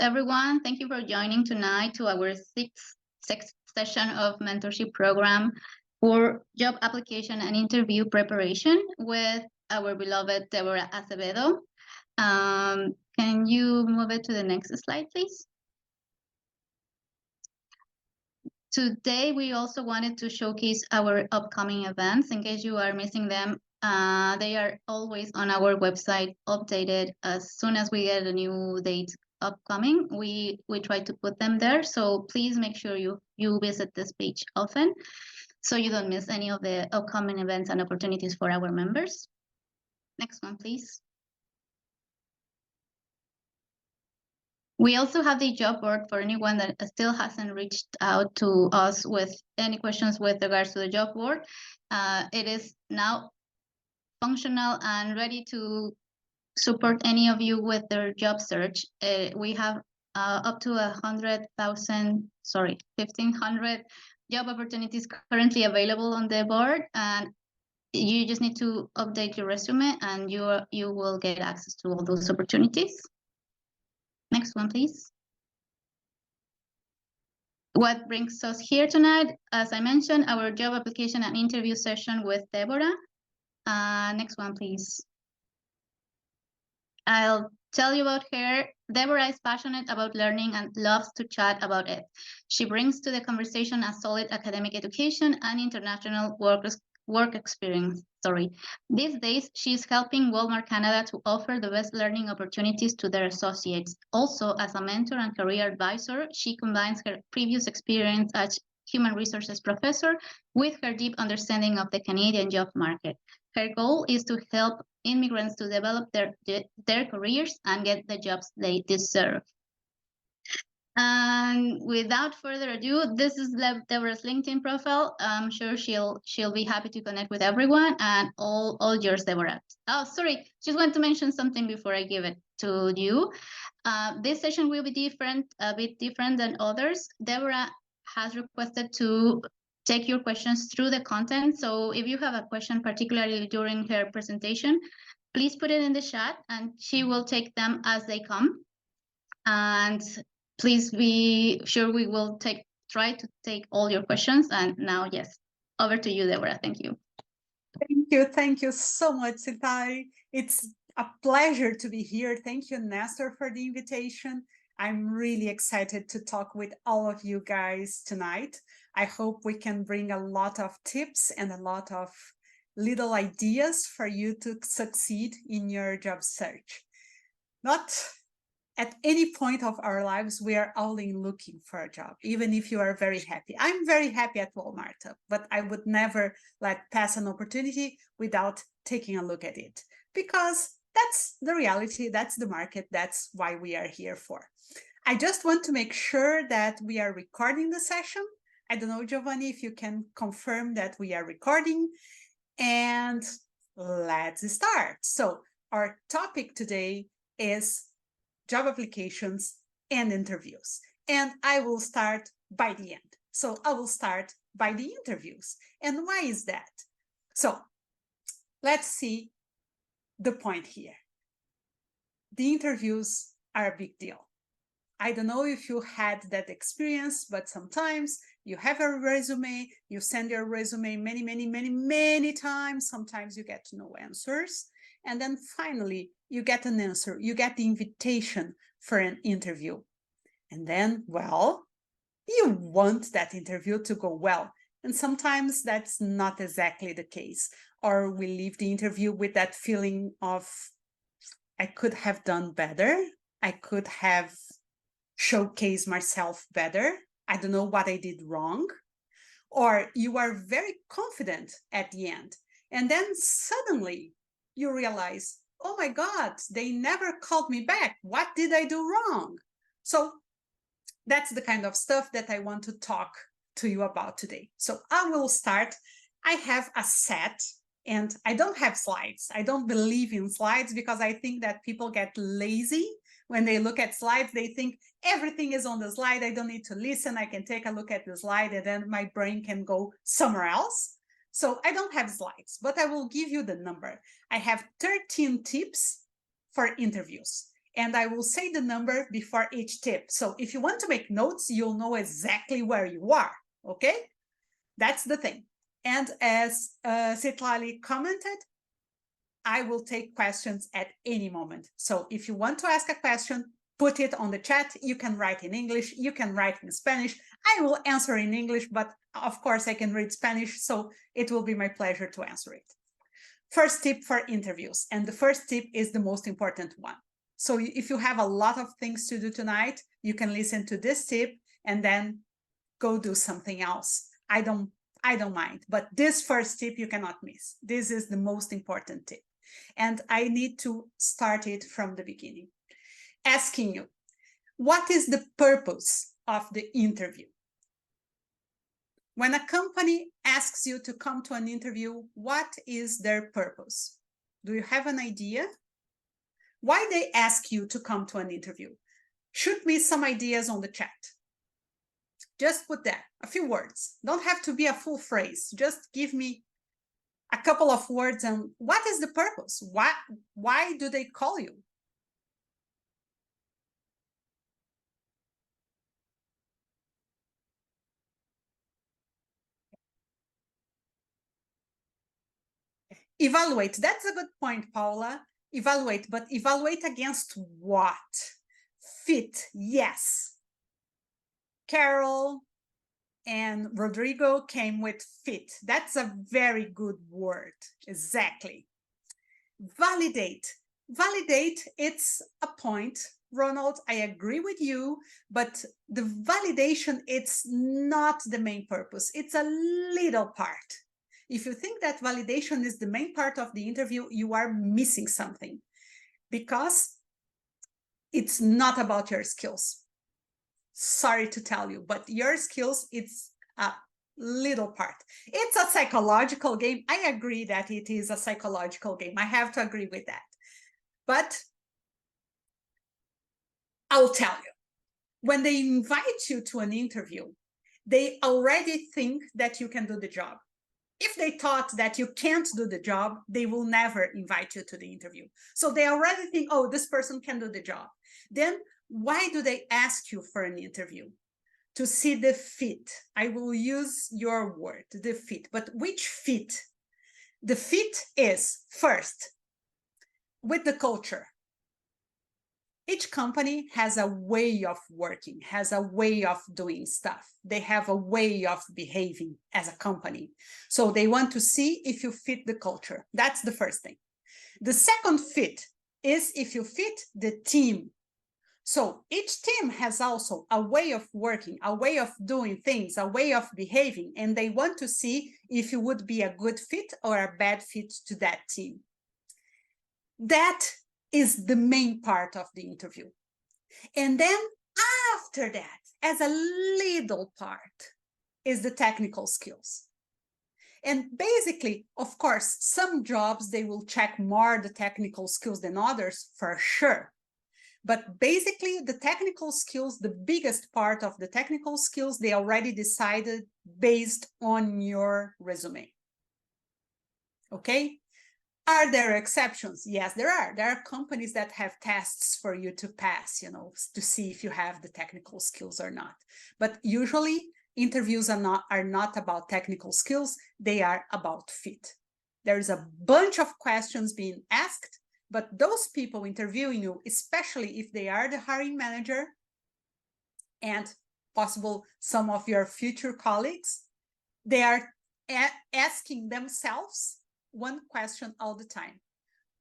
everyone. Thank you for joining tonight to our sixth session of mentorship program for job application and interview preparation with our beloved Deborah Acevedo. Can you move it to the next slide, please? Today, we also wanted to showcase our upcoming events. In case you are missing them, they are always on our website, updated as soon as we get a new date upcoming. We try to put them there, so please make sure you visit this page often so you don't miss any of the upcoming events and opportunities for our members. Next one, please. We also have the job board for anyone that still hasn't reached out to us with any questions with regards to the job board. It is now functional and ready to support any of you with their job search. We have up to 1,500 job opportunities currently available on the board, and you just need to update your resume and you will get access to all those opportunities. Next one, please. What brings us here tonight? As I mentioned, our job application and interview session with Deborah. Next one, please. I'll tell you about her. Deborah is passionate about learning and loves to chat about it. She brings to the conversation a solid academic education and international work experience. These days, she's helping Walmart Canada to offer the best learning opportunities to their associates. Also, as a mentor and career advisor, she combines her previous experience as human resources professor with her deep understanding of the Canadian job market. Her goal is to help immigrants to develop their careers and get the jobs they deserve. And without further ado, this is Deborah's LinkedIn profile. I'm sure she'll be happy to connect with everyone, and all yours, Deborah. Oh, sorry, just want to mention something before I give it to you. This session will be a bit different than others. Deborah has requested to take your questions through the content. So if you have a question, particularly during her presentation, please put it in the chat and she will take them as they come. And please be sure we will try to take all your questions. And now, yes, over to you, Deborah. Thank you. Thank you so much, Sitai. It's a pleasure to be here. Thank you, Nestor, for the invitation. I'm really excited to talk with all of you guys tonight. I hope we can bring a lot of tips and a lot of little ideas for you to succeed in your job search. Not at any point of our lives, we are all in looking for a job, even if you are very happy. I'm very happy at Walmart, but I would never let pass an opportunity without taking a look at it, because that's the reality, that's the market, that's why we are here for. I just want to make sure that we are recording the session. I don't know, Giovanni, if you can confirm that we are recording, and let's start. So our topic today is job applications and interviews. And I will start by the end. So I will start by the interviews. And why is that? So let's see the point here. The interviews are a big deal. I don't know if you had that experience, but sometimes you have a resume, you send your resume many times. Sometimes you get no answers. And then finally, you get an answer. You get the invitation for an interview. And then, well, you want that interview to go well. And sometimes that's not exactly the case. Or we leave the interview with that feeling of, I could have done better. I could have showcased myself better. I don't know what I did wrong. Or you are very confident at the end. And then suddenly you realize, oh my God, they never called me back. What did I do wrong? So that's the kind of stuff that I want to talk to you about today. So I will start. I have a set, and I don't have slides. I don't believe in slides because I think that people get lazy when they look at slides. They think everything is on the slide. I don't need to listen. I can take a look at the slide and then my brain can go somewhere else. So I don't have slides, but I will give you the number. I have 13 tips for interviews. and I will say the number before each tip. So if you want to make notes, you'll know exactly where you are, okay? That's the thing. And as Citlali commented, I will take questions at any moment. So if you want to ask a question, put it on the chat. You can write in English, you can write in Spanish. I will answer in English, but of course I can read Spanish, so it will be my pleasure to answer it. First tip for interviews, and the first tip is the most important one. So if you have a lot of things to do tonight, you can listen to this tip and then go do something else. I don't mind, but this first tip you cannot miss. This is the most important tip. And I need to start it from the beginning. Asking you, what is the purpose of the interview? When a company asks you to come to an interview, what is their purpose? Do you have an idea? Why they ask you to come to an interview? Shoot me some ideas on the chat. Just put that, a few words. Don't have to be a full phrase. Just give me a couple of words and what is the purpose? Why do they call you? Evaluate. That's a good point, Paula. Evaluate, but evaluate against what? Fit, yes. Carol and Rodrigo came with fit. That's a very good word. Exactly. Validate. Validate, it's a point. Ronald, I agree with you, but the validation, it's not the main purpose. It's a little part. If you think that validation is the main part of the interview, you are missing something because it's not about your skills. Sorry to tell you, but your skills, it's a little part. It's a psychological game. I agree that it is a psychological game. I have to agree with that. But I'll tell you, when they invite you to an interview, they already think that you can do the job. If they thought that you can't do the job, they will never invite you to the interview. So they already think, oh, this person can do the job. Then why do they ask you for an interview? To see the fit. I will use your word, the fit. But which fit? The fit is, first, with the culture. Each company has a way of working, has a way of doing stuff. They have a way of behaving as a company. So they want to see if you fit the culture. That's the first thing. The second fit is if you fit the team. So each team has also a way of working, a way of doing things, a way of behaving, and they want to see if you would be a good fit or a bad fit to that team. That is the main part of the interview. And then after that, as a little part, is the technical skills. And basically, of course, some jobs, they will check more the technical skills than others, for sure. But basically, the technical skills, the biggest part of the technical skills, they already decided based on your resume. Okay? Are there exceptions? Yes, there are. There are companies that have tests for you to pass, to see if you have the technical skills or not. But usually, interviews are not about technical skills. They are about fit. There's a bunch of questions being asked, but those people interviewing you, especially if they are the hiring manager and possible some of your future colleagues, they are asking themselves one question all the time.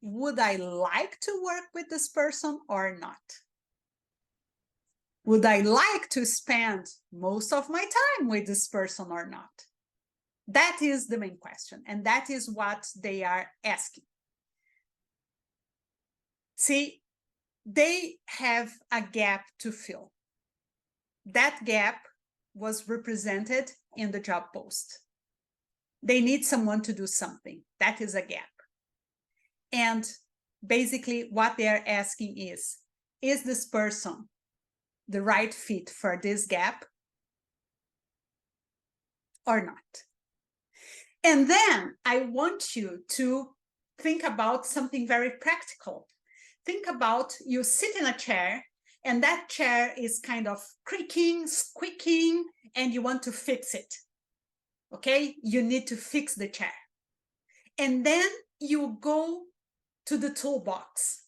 Would I like to work with this person or not? Would I like to spend most of my time with this person or not? That is the main question, and that is what they are asking. See, they have a gap to fill. That gap was represented in the job post. They need someone to do something. That is a gap. And basically what they are asking is this person the right fit for this gap or not? And then I want you to think about something very practical. think about you sit in a chair and that chair is kind of creaking, squeaking, and you want to fix it. Okay, you need to fix the chair. And then you go to the toolbox.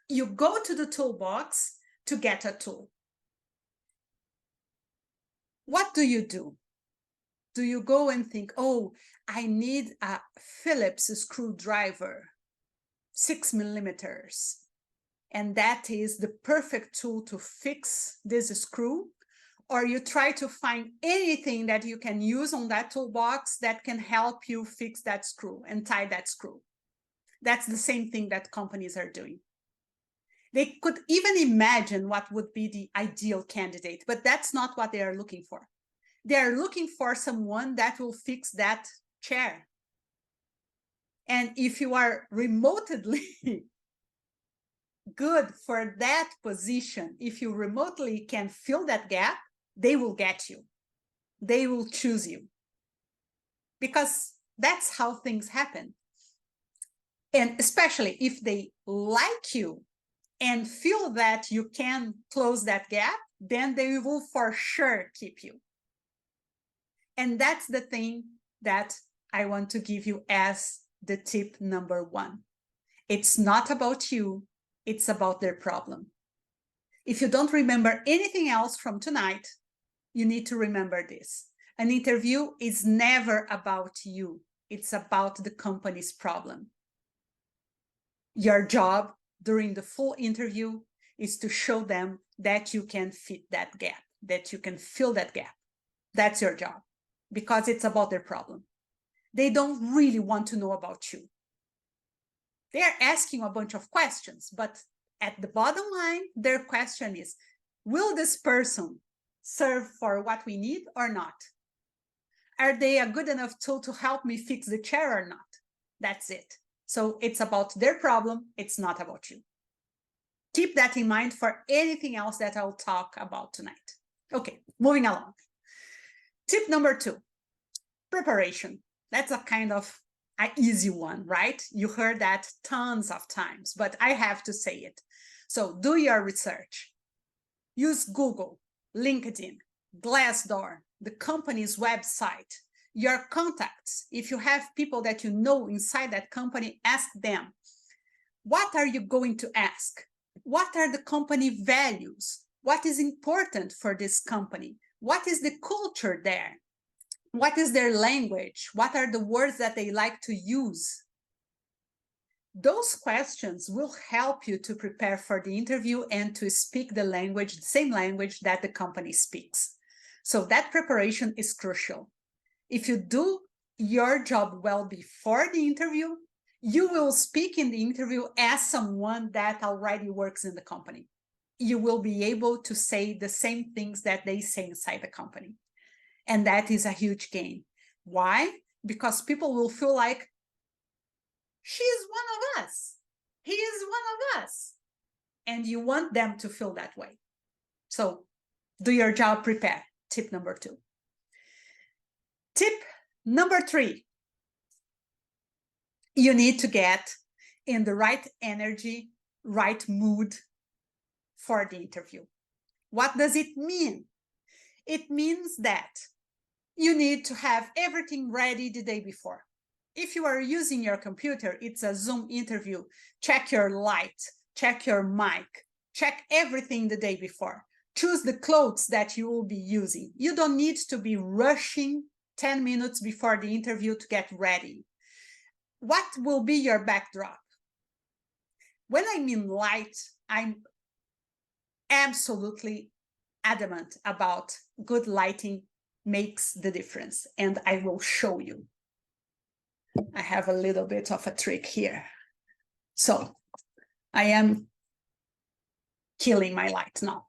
You go to the toolbox to get a tool. What do? Do you go and think, oh, I need a Phillips screwdriver, 6 millimeters, and that is the perfect tool to fix this screw? Or you try to find anything that you can use on that toolbox that can help you fix that screw and tie that screw. That's the same thing that companies are doing. They could even imagine what would be the ideal candidate, but that's not what they are looking for. They are looking for someone that will fix that chair. And if you are remotely good for that position, if you remotely can fill that gap, they will get you. They will choose you. Because that's how things happen. And especially if they like you and feel that you can close that gap, then they will for sure keep you. And that's the thing that I want to give you as the tip number 1. It's not about you, it's about their problem. If you don't remember anything else from tonight, you need to remember this. An interview is never about you. It's about the company's problem. Your job during the full interview is to show them that you can fit that gap, that you can fill that gap. That's your job, because it's about their problem. They don't really want to know about you. They are asking a bunch of questions, but at the bottom line, their question is, will this person serve for what we need or not? Are they a good enough tool to help me fix the chair or not? That's it. So it's about their problem. It's not about you. Keep that in mind for anything else that I'll talk about tonight. Okay, moving along. Tip number 2, preparation. That's a kind of an easy one, right? You heard that tons of times, but I have to say it. So do your research. Use Google, LinkedIn, Glassdoor, the company's website, your contacts. If you have people that you know inside that company, ask them. What are you going to ask? What are the company values? What is important for this company? What is the culture there? What is their language? What are the words that they like to use? Those questions will help you to prepare for the interview and to speak the language, the same language that the company speaks. So that preparation is crucial. If you do your job well before the interview, you will speak in the interview as someone that already works in the company. You will be able to say the same things that they say inside the company. And that is a huge gain. Why? Because people will feel like, she is one of us. He is one of us. And you want them to feel that way. So do your job, prepare. Tip number 2. Tip number 3. You need to get in the right energy, right mood for the interview. What does it mean? It means that you need to have everything ready the day before. If you are using your computer, it's a Zoom interview. Check your light, check your mic, check everything the day before. Choose the clothes that you will be using. You don't need to be rushing 10 minutes before the interview to get ready. What will be your backdrop? When I mean light, I'm absolutely adamant about good lighting makes the difference, and I will show you. I have a little bit of a trick here. So I am killing my light now.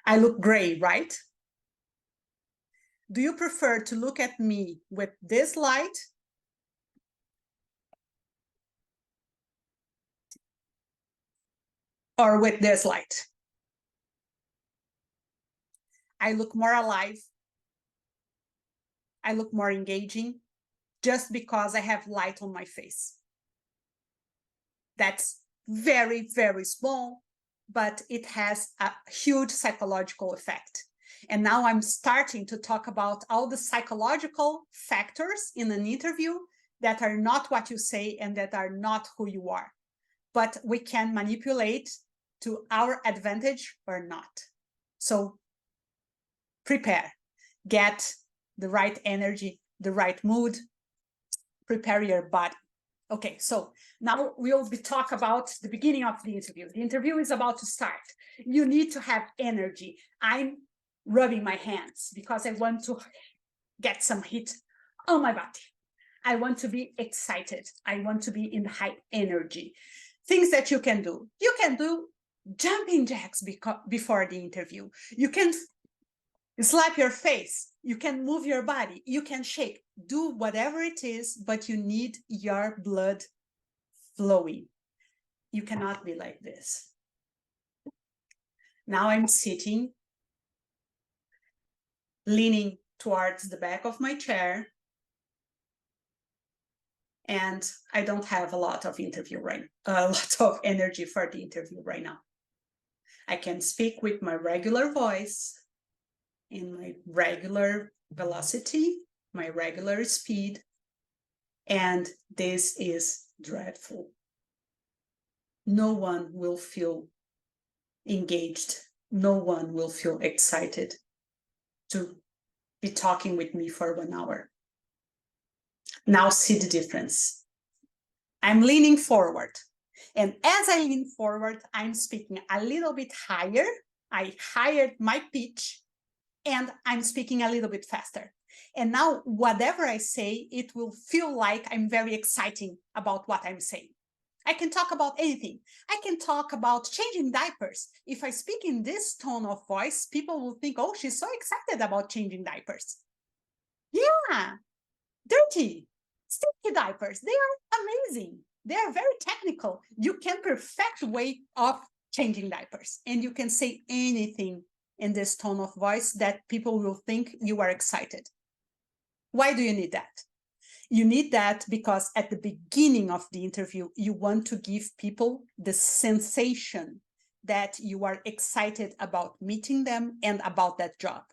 I look gray, right? Do you prefer to look at me with this light or with this light? I look more alive. I look more engaging just because I have light on my face. That's very, very small, but it has a huge psychological effect. And now I'm starting to talk about all the psychological factors in an interview that are not what you say and that are not who you are, but we can manipulate to our advantage or not. So prepare, get the right energy, the right mood, prepare your body. Okay, so now we'll be talk about the beginning of the interview. The interview is about to start. You need to have energy. I'm rubbing my hands because I want to get some heat on my body. I want to be excited. I want to be in high energy. Things that you can do. You can do jumping jacks before the interview. You can slap your face. You can move your body. You can shake. Do whatever it is, but you need your blood flowing. You cannot be like this. Now I'm sitting, leaning towards the back of my chair, and I don't have a lot of energy for the interview right now. I can speak with my regular voice, in my regular velocity, my regular speed, and this is dreadful. No one will feel engaged. No one will feel excited to be talking with me for 1 hour. Now see the difference. I'm leaning forward. And as I lean forward, I'm speaking a little bit higher. I higher my pitch and I'm speaking a little bit faster. And now whatever I say, it will feel like I'm very exciting about what I'm saying. I can talk about anything. I can talk about changing diapers. If I speak in this tone of voice, people will think, oh, she's so excited about changing diapers. Yeah, dirty, sticky diapers. They are amazing. They are very technical. You can perfect the way of changing diapers. And you can say anything in this tone of voice that people will think you are excited. Why do you need that? You need that because at the beginning of the interview, you want to give people the sensation that you are excited about meeting them and about that job.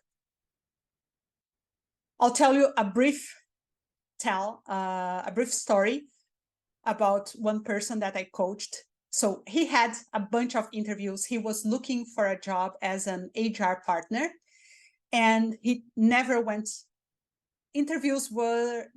I'll tell you a brief story about one person that I coached. So he had a bunch of interviews. He was looking for a job as an HR partner, and he never went. Interviews were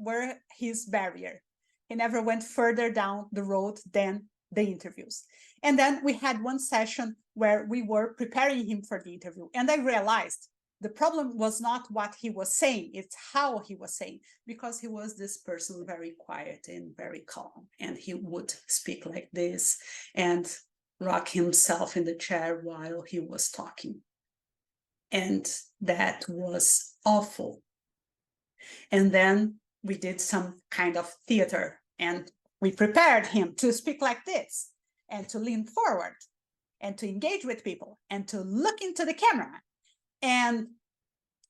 his barrier. He never went further down the road than the interviews. And then we had one session where we were preparing him for the interview. And I realized the problem was not what he was saying, it's how he was saying, because he was this person very quiet and very calm. And he would speak like this and rock himself in the chair while he was talking. And that was awful. And then we did some kind of theater and we prepared him to speak like this and to lean forward and to engage with people and to look into the camera. And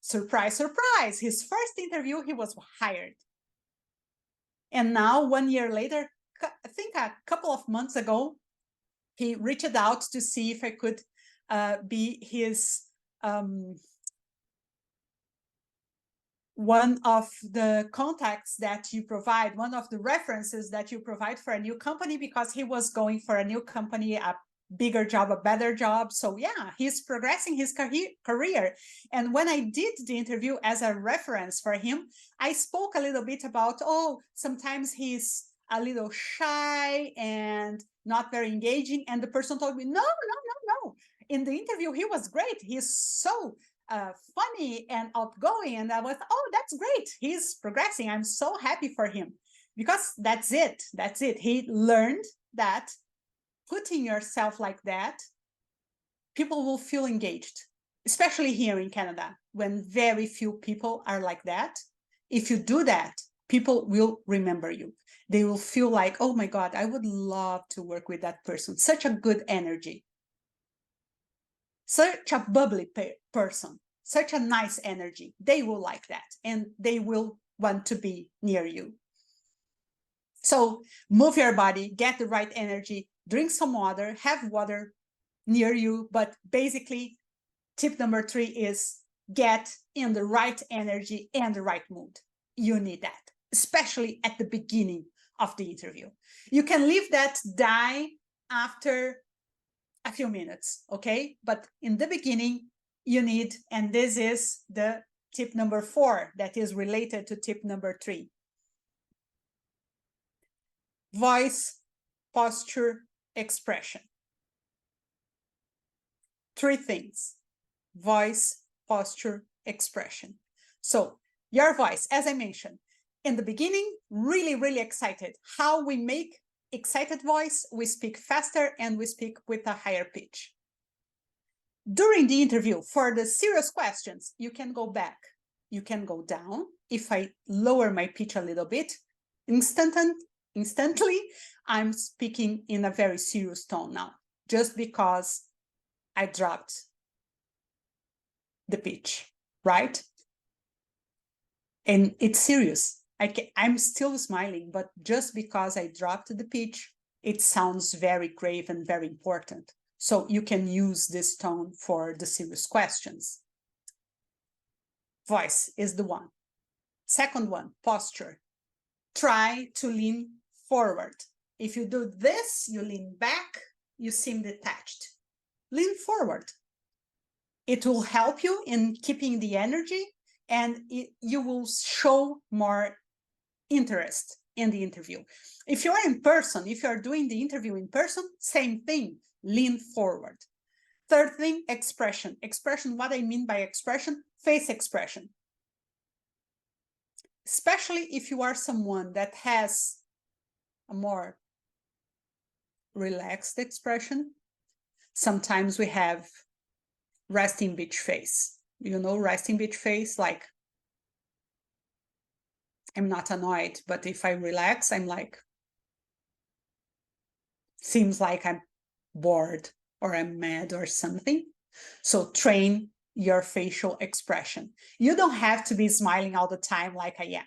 surprise, surprise, his first interview, he was hired. And now 1 year later, I think a couple of months ago, he reached out to see if I could be his one of the contacts that you provide, one of the references that you provide for a new company, because he was going for a new company, a bigger job, a better job. So yeah, he's progressing his career. And when I did the interview as a reference for him, I spoke a little bit about, oh, sometimes he's a little shy and not very engaging. And the person told me, no. In the interview, he was great. He's so funny and outgoing. And I was, oh, that's great. He's progressing. I'm so happy for him. Because that's it. He learned that putting yourself like that, people will feel engaged, especially here in Canada, when very few people are like that. If you do that, people will remember you. They will feel like, oh my God, I would love to work with that person. Such a good energy. Such a bubbly person, such a nice energy. They will like that and they will want to be near you. So move your body, get the right energy, drink some water, have water near you. But basically, tip number 3 is get in the right energy and the right mood. You need that, especially at the beginning of the interview. You can leave that die after a few minutes, okay? But in the beginning, you need, and this is the tip number 4 that is related to tip number 3. Voice, posture, expression. 3 things: voice, posture, expression. So your voice, as I mentioned, in the beginning, really, really excited. How we make excited voice? We speak faster and we speak with a higher pitch. During the interview, for the serious questions, you can go back. You can go down. If I lower my pitch a little bit, instantly, I'm speaking in a very serious tone now, just because I dropped the pitch, right? And it's serious. I'm still smiling, but just because I dropped the pitch, it sounds very grave and very important. So you can use this tone for the serious questions. Voice is the one. Second one, posture. Try to lean forward. If you do this, you lean back, you seem detached. Lean forward. It will help you in keeping the energy, and you will show more interest in the interview. If you're in person, if you're doing the interview in person, same thing, lean forward. Third thing, expression. Expression, what I mean by expression, face expression. Especially if you are someone that has a more relaxed expression. Sometimes we have resting bitch face. You know, resting bitch face, like I'm not annoyed, but if I relax, I'm like, seems like I'm bored or I'm mad or something. So train your facial expression. You don't have to be smiling all the time like I am.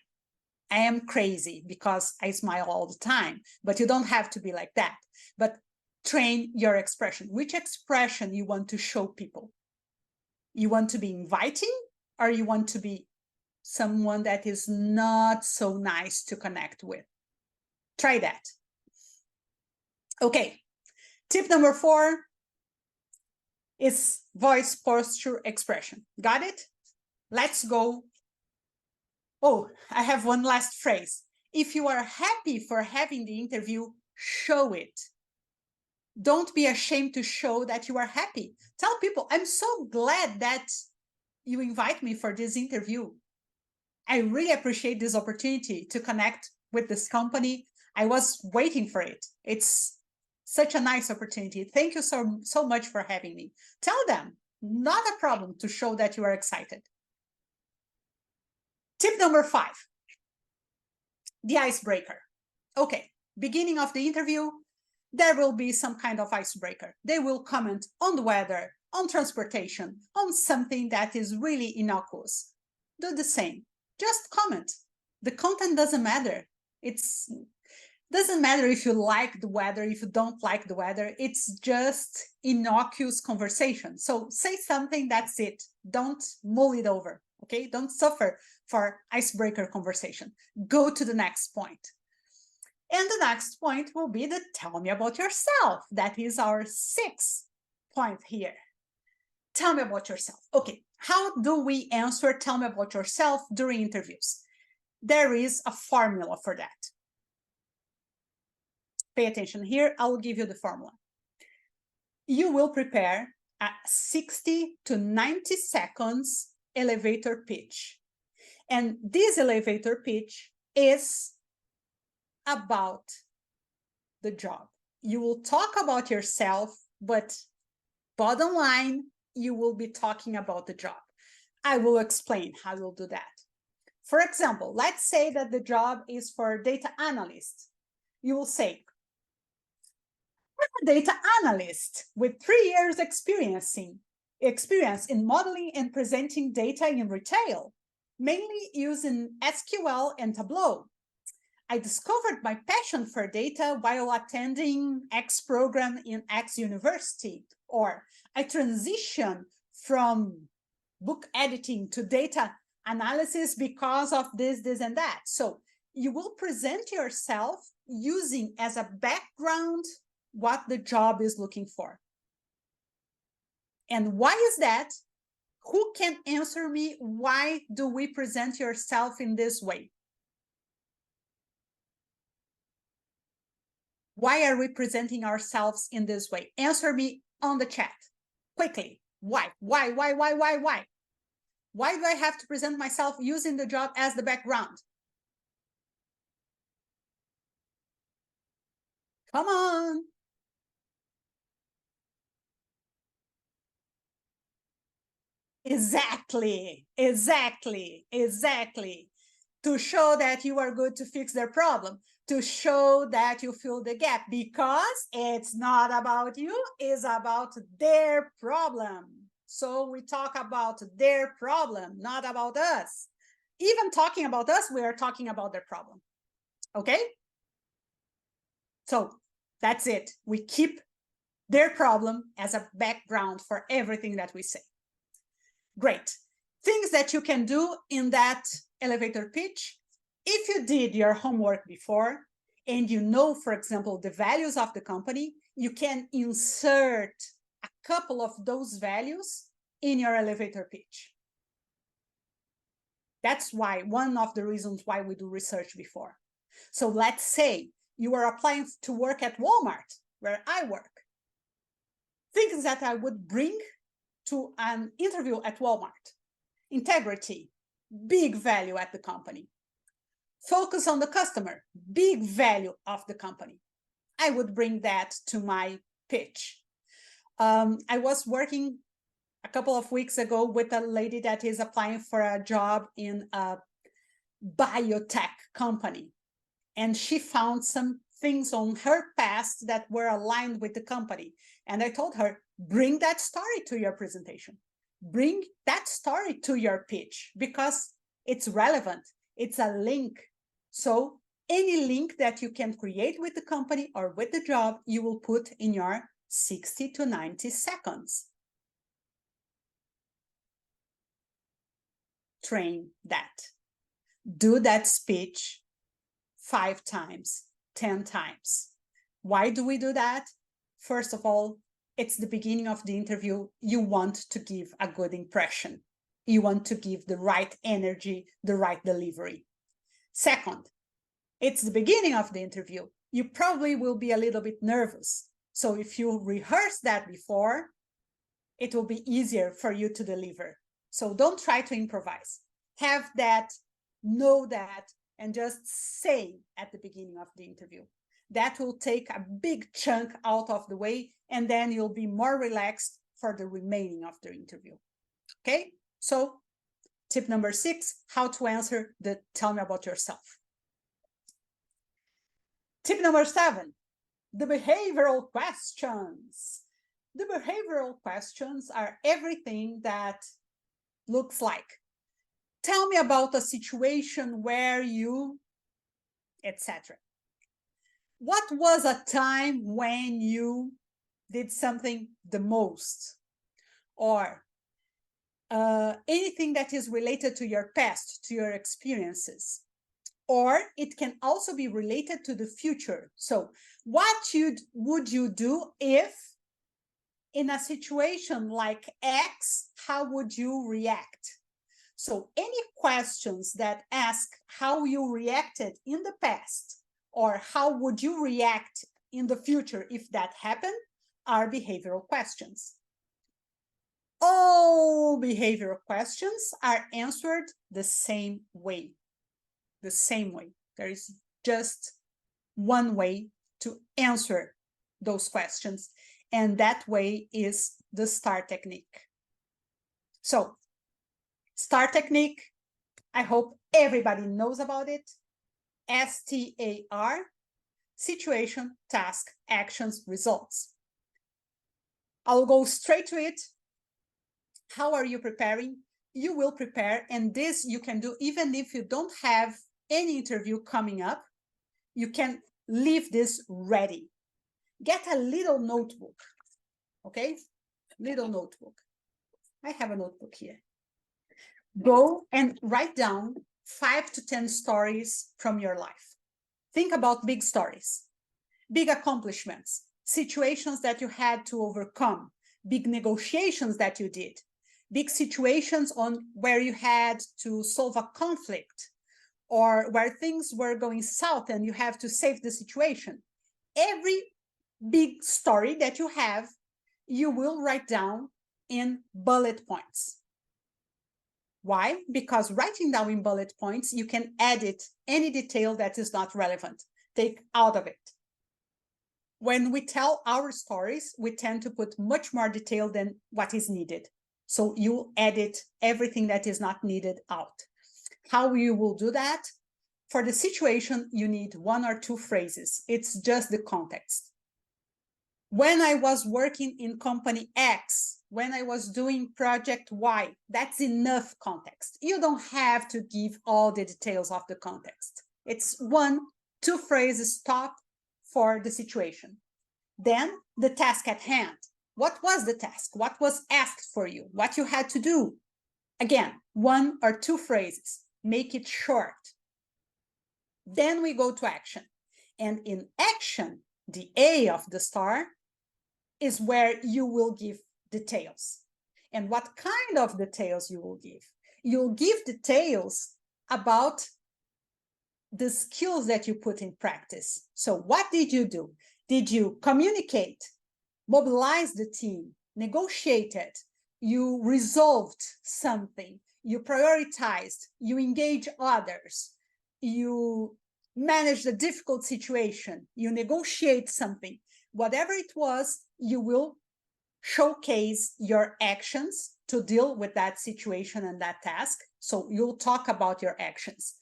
I am crazy because I smile all the time, but you don't have to be like that. But train your expression. Which expression you want to show people? You want to be inviting, or you want to be someone that is not so nice to connect with? Try that. Okay, tip number 4 is voice, posture, expression. Got it? Let's go. Oh, I have one last phrase. If you are happy for having the interview, show it. Don't be ashamed to show that you are happy. Tell people, I'm so glad that you invite me for this interview. I really appreciate this opportunity to connect with this company. I was waiting for it. It's such a nice opportunity. Thank you so much for having me. Tell them, not a problem to show that you are excited. Tip number 5, the icebreaker. Okay, beginning of the interview, there will be some kind of icebreaker. They will comment on the weather, on transportation, on something that is really innocuous. Do the same. Just comment. The content doesn't matter. It doesn't matter if you like the weather, if you don't like the weather. It's just innocuous conversation. So say something, that's it. Don't mull it over, okay? Don't suffer for icebreaker conversation. Go to the next point. And the next point will be the tell me about yourself. That is our 6th point here. Tell me about yourself. Okay, how do we answer tell me about yourself during interviews? There is a formula for that. Pay attention here. I will give you the formula. You will prepare a 60 to 90 seconds elevator pitch. And this elevator pitch is about the job. You will talk about yourself, but bottom line, you will be talking about the job. I will explain how you'll do that. For example, let's say that the job is for data analyst. You will say, I'm a data analyst with 3 years experience in modeling and presenting data in retail, mainly using SQL and Tableau. I discovered my passion for data while attending X program in X university, or I transitioned from book editing to data analysis because of this, this, and that. So you will present yourself using as a background what the job is looking for. And why is that? Who can answer me? Why do we present yourself in this way? Why are we presenting ourselves in this way? Answer me on the chat quickly. Why? Why do I have to present myself using the job as the background? Come on. Exactly. To show that you are good to fix their problem, to show that you fill the gap, because it's not about you, it's about their problem. So we talk about their problem, not about us. Even talking about us, we are talking about their problem. Okay? So that's it. We keep their problem as a background for everything that we say. Great. Things that you can do in that elevator pitch. If you did your homework before and you know, for example, the values of the company, you can insert a couple of those values in your elevator pitch. That's why, one of the reasons why we do research before. So let's say you are applying to work at Walmart, where I work. Things that I would bring to an interview at Walmart. Integrity, big value at the company. Focus on the customer, big value of the company. I would bring that to my pitch. I was working a couple of weeks ago with a lady that is applying for a job in a biotech company. And she found some things on her past that were aligned with the company. And I told her, bring that story to your presentation. Bring that story to your pitch, because it's relevant. It's a link. So any link that you can create with the company or with the job, you will put in your 60 to 90 seconds. Train that. Do that speech 5 times, 10 times. Why do we do that? First of all, it's the beginning of the interview. You want to give a good impression. You want to give the right energy, the right delivery. Second, it's the beginning of the interview. You probably will be a little bit nervous. So if you rehearse that before, it will be easier for you to deliver. So don't try to improvise. Have that, know that, and just say at the beginning of the interview. That will take a big chunk out of the way, and then you'll be more relaxed for the remaining of the interview. Okay? So tip number 6, how to answer the tell me about yourself. Tip number 7, the behavioral questions. The behavioral questions are everything that looks like, tell me about a situation where you, etc. What was a time when you did something the most? Or anything that is related to your past, to your experiences. Or it can also be related to the future. So what would you do if in a situation like X, how would you react? So any questions that ask how you reacted in the past or how would you react in the future if that happened are behavioral questions. All behavioral questions are answered the same way. The same way. There is just one way to answer those questions, and that way is the STAR technique. So STAR technique, I hope everybody knows about it. STAR, situation, task, actions, results. I'll go straight to it. How are you preparing? You will prepare, and this you can do even if you don't have any interview coming up. you can leave this ready. Get a little notebook, okay? Little notebook. I have a notebook here. Go and write down 5 to 10 stories from your life. Think about big stories, big accomplishments, situations that you had to overcome, big negotiations that you did, big situations on where you had to solve a conflict or where things were going south and you have to save the situation. Every big story that you have, you will write down in bullet points. Why? Because writing down in bullet points, you can edit any detail that is not relevant, take out of it. When we tell our stories, we tend to put much more detail than what is needed. So you edit everything that is not needed out. How you will do that? For the situation, you need 1 or 2 phrases. It's just the context. When I was working in company X, when I was doing project Y, that's enough context. You don't have to give all the details of the context. It's 1, 2 phrases top for the situation. Then the task at hand. What was the task? What was asked for you? What you had to do? Again, 1 or 2 phrases. Make it short. Then we go to action. And in action, the A of the star is where you will give details. And what kind of details you will give? You'll give details about the skills that you put in practice. So what did you do? Did you communicate, mobilize the team, negotiated, you resolved something, you prioritized, you engage others, you managed a difficult situation, you negotiate something? Whatever it was, you will showcase your actions to deal with that situation and that task. So you'll talk about your actions.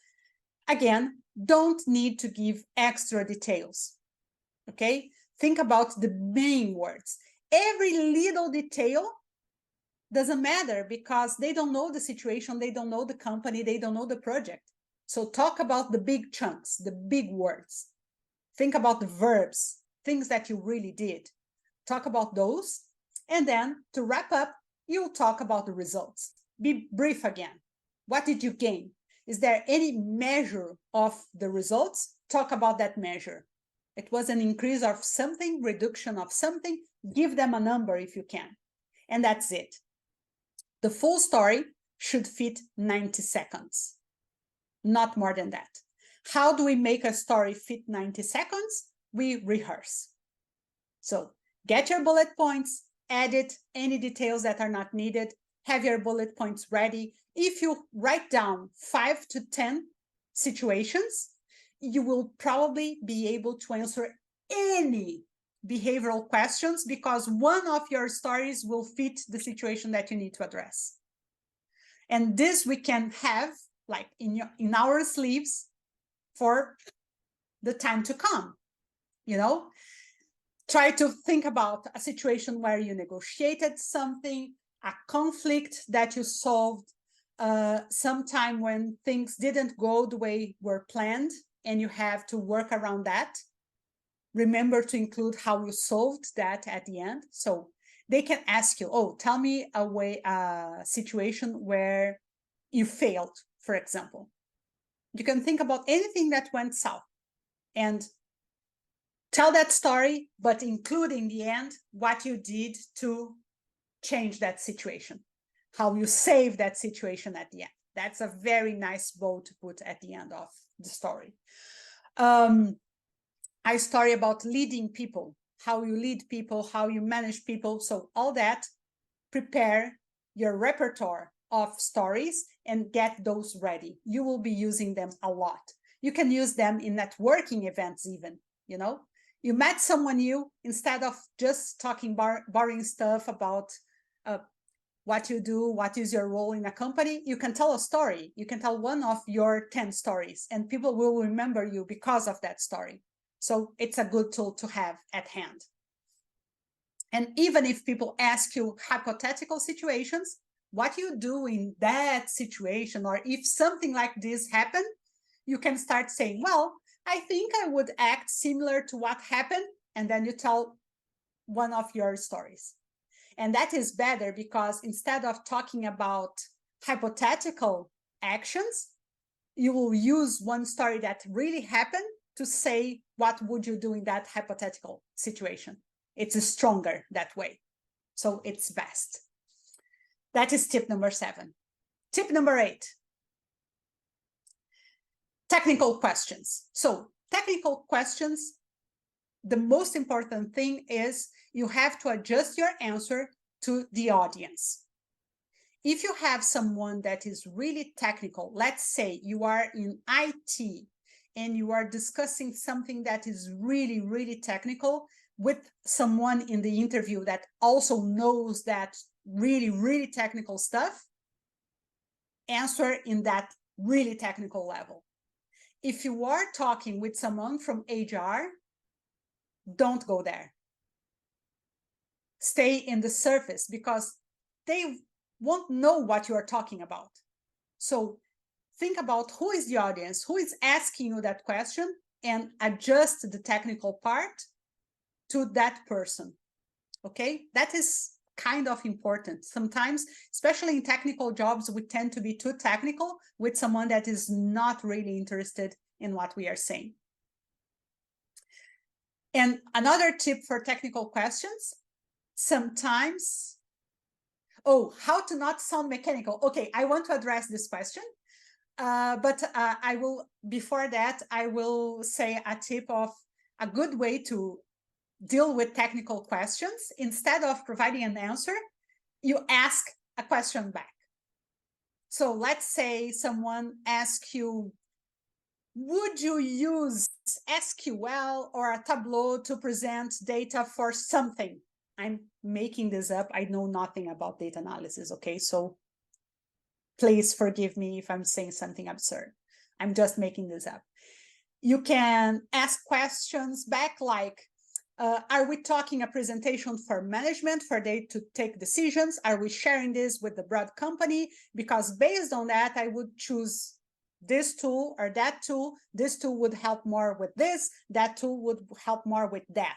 Again, don't need to give extra details, okay? Think about the main words. Every little detail doesn't matter because they don't know the situation, they don't know the company, they don't know the project. So talk about the big chunks, the big words. Think about the verbs, things that you really did. Talk about those. And then to wrap up, you'll talk about the results. Be brief again. What did you gain? Is there any measure of the results? Talk about that measure. It was an increase of something, reduction of something. Give them a number if you can. And that's it. The full story should fit 90 seconds, not more than that. How do we make a story fit 90 seconds? We rehearse. So get your bullet points, edit any details that are not needed, have your bullet points ready. If you write down 5 to 10 situations, you will probably be able to answer any behavioral questions because one of your stories will fit the situation that you need to address. And this we can have like in our sleeves for the time to come, you know? Try to think about a situation where you negotiated something, a conflict that you solved, sometime when things didn't go the way were planned and you have to work around that. Remember to include how you solved that at the end. So they can ask you, oh, tell me a situation where you failed, for example. You can think about anything that went south and tell that story, but include in the end what you did to change that situation, how you save that situation at the end. That's a very nice bow to put at the end of the story. A story about leading people, how you lead people, how you manage people. So all that, prepare your repertoire of stories and get those ready. You will be using them a lot. You can use them in networking events even, you know? You met someone new, instead of just talking boring stuff about what you do, what is your role in a company, you can tell a story. You can tell one of your 10 stories and people will remember you because of that story. So it's a good tool to have at hand. And even if people ask you hypothetical situations, what you do in that situation, or if something like this happened, you can start saying, well, I think I would act similar to what happened, and then you tell one of your stories. And that is better because instead of talking about hypothetical actions, you will use one story that really happened to say, what would you do in that hypothetical situation? It's stronger that way. So it's best. That is tip number 7. Tip number 8, technical questions. So technical questions, the most important thing is you have to adjust your answer to the audience. If you have someone that is really technical, let's say you are in IT and you are discussing something that is really, really technical with someone in the interview that also knows that really, really technical stuff, answer in that really technical level. If you are talking with someone from HR, don't go there. Stay in the surface because they won't know what you are talking about. So think about who is the audience, who is asking you that question, and adjust the technical part to that person. Okay, that is kind of important. Sometimes, especially in technical jobs, we tend to be too technical with someone that is not really interested in what we are saying. And another tip for technical questions, sometimes, how to not sound mechanical. Okay, I want to address this question, but I will, before that, I will say a tip of a good way to deal with technical questions. Instead of providing an answer, you ask a question back. So let's say someone asks you, would you use SQL or a Tableau to present data for something? I'm making this up. I know nothing about data analysis, okay? So please forgive me if I'm saying something absurd. I'm just making this up. You can ask questions back like, are we talking a presentation for management for they to take decisions? Are we sharing this with the broad company? Because based on that, I would choose this tool or that tool. This tool would help more with this. That tool would help more with that.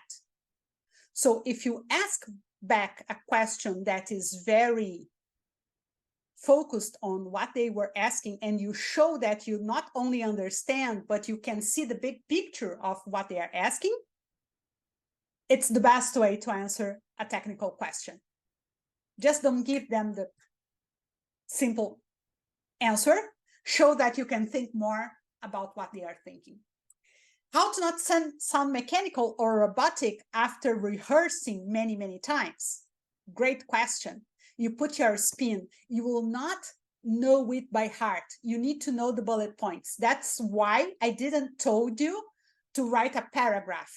So if you ask back a question that is very focused on what they were asking, and you show that you not only understand, but you can see the big picture of what they are asking, it's the best way to answer a technical question. Just don't give them the simple answer. Show that you can think more about what they are thinking. How to not sound mechanical or robotic after rehearsing many, many times? Great question. You put your spin. You will not know it by heart. You need to know the bullet points. That's why I didn't told you to write a paragraph.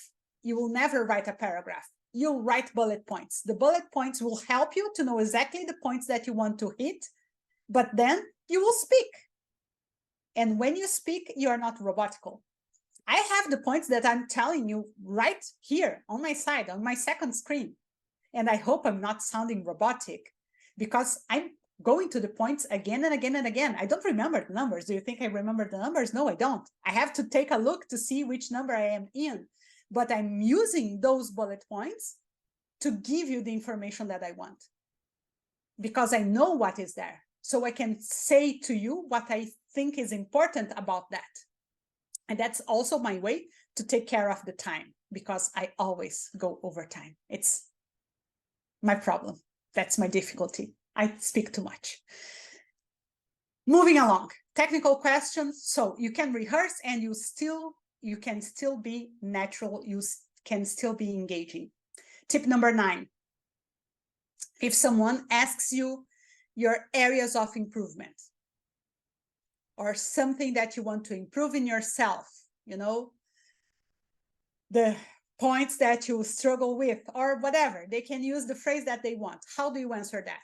You will never write a paragraph. You'll write bullet points. The bullet points will help you to know exactly the points that you want to hit, but then you will speak. And when you speak, you are not robotical. I have the points that I'm telling you right here on my side, on my second screen. And I hope I'm not sounding robotic because I'm going to the points again and again and again. I don't remember the numbers. Do you think I remember the numbers? No, I don't. I have to take a look to see which number I am in. But I'm using those bullet points to give you the information that I want because I know what is there. So I can say to you what I think is important about that. And that's also my way to take care of the time because I always go over time. It's my problem. That's my difficulty. I speak too much. Moving along, technical questions. So you can rehearse and you can still be natural. You can still be engaging. Tip number 9. If someone asks you your areas of improvement or something that you want to improve in yourself, you know, the points that you struggle with or whatever, they can use the phrase that they want. How do you answer that?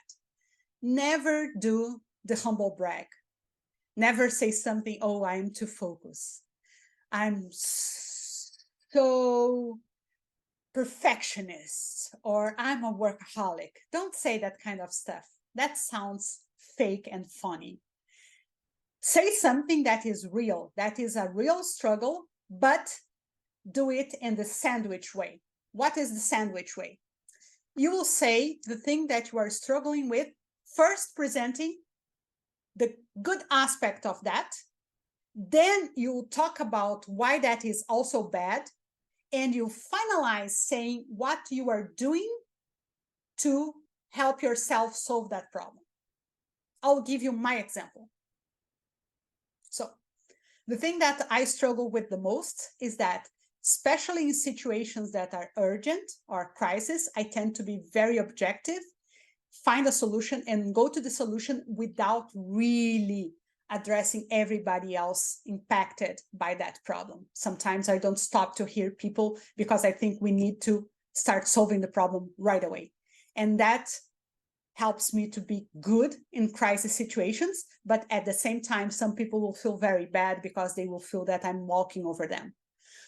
Never do the humble brag. Never say something, oh, I'm too focused. I'm so perfectionist, or I'm a workaholic. Don't say that kind of stuff. That sounds fake and funny. Say something that is real, that is a real struggle but do it in the sandwich way. What is the sandwich way? You will say the thing that you are struggling with, first presenting the good aspect of that. Then you talk about why that is also bad. And you finalize saying what you are doing to help yourself solve that problem. I'll give you my example. So the thing that I struggle with the most is that, especially in situations that are urgent or crisis, I tend to be very objective, find a solution and go to the solution without really addressing everybody else impacted by that problem. Sometimes I don't stop to hear people because I think we need to start solving the problem right away. And that helps me to be good in crisis situations, but at the same time, some people will feel very bad because they will feel that I'm walking over them.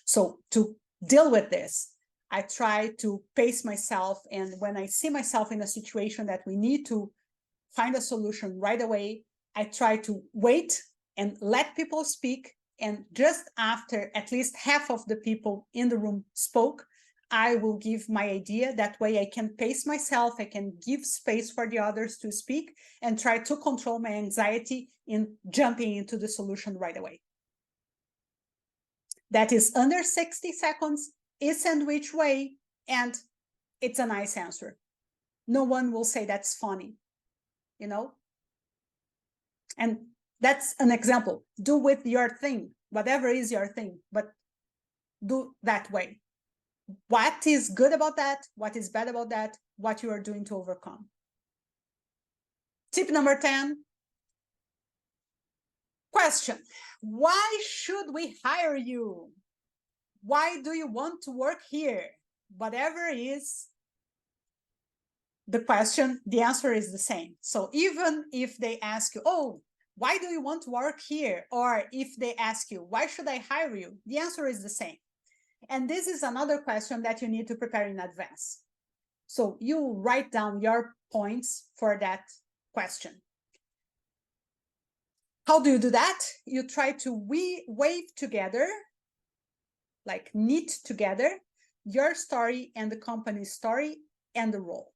So to deal with this, I try to pace myself. And when I see myself in a situation that we need to find a solution right away, I try to wait and let people speak. And just after at least half of the people in the room spoke, I will give my idea. That way I can pace myself, I can give space for the others to speak and try to control my anxiety in jumping into the solution right away. That is under 60 seconds, is sandwich way, and it's a nice answer. No one will say that's funny, you know? And that's an example. Do with your thing, whatever is your thing, but do that way. What is good about that? What is bad about that? What you are doing to overcome. Tip number 10. Question. Why should we hire you? Why do you want to work here? Whatever is the question, the answer is the same. So even if they ask you, oh, why do you want to work here? Or if they ask you, why should I hire you? The answer is the same. And this is another question that you need to prepare in advance. So you write down your points for that question. How do you do that? You try to weave together, like knit together, your story and the company's story and the role.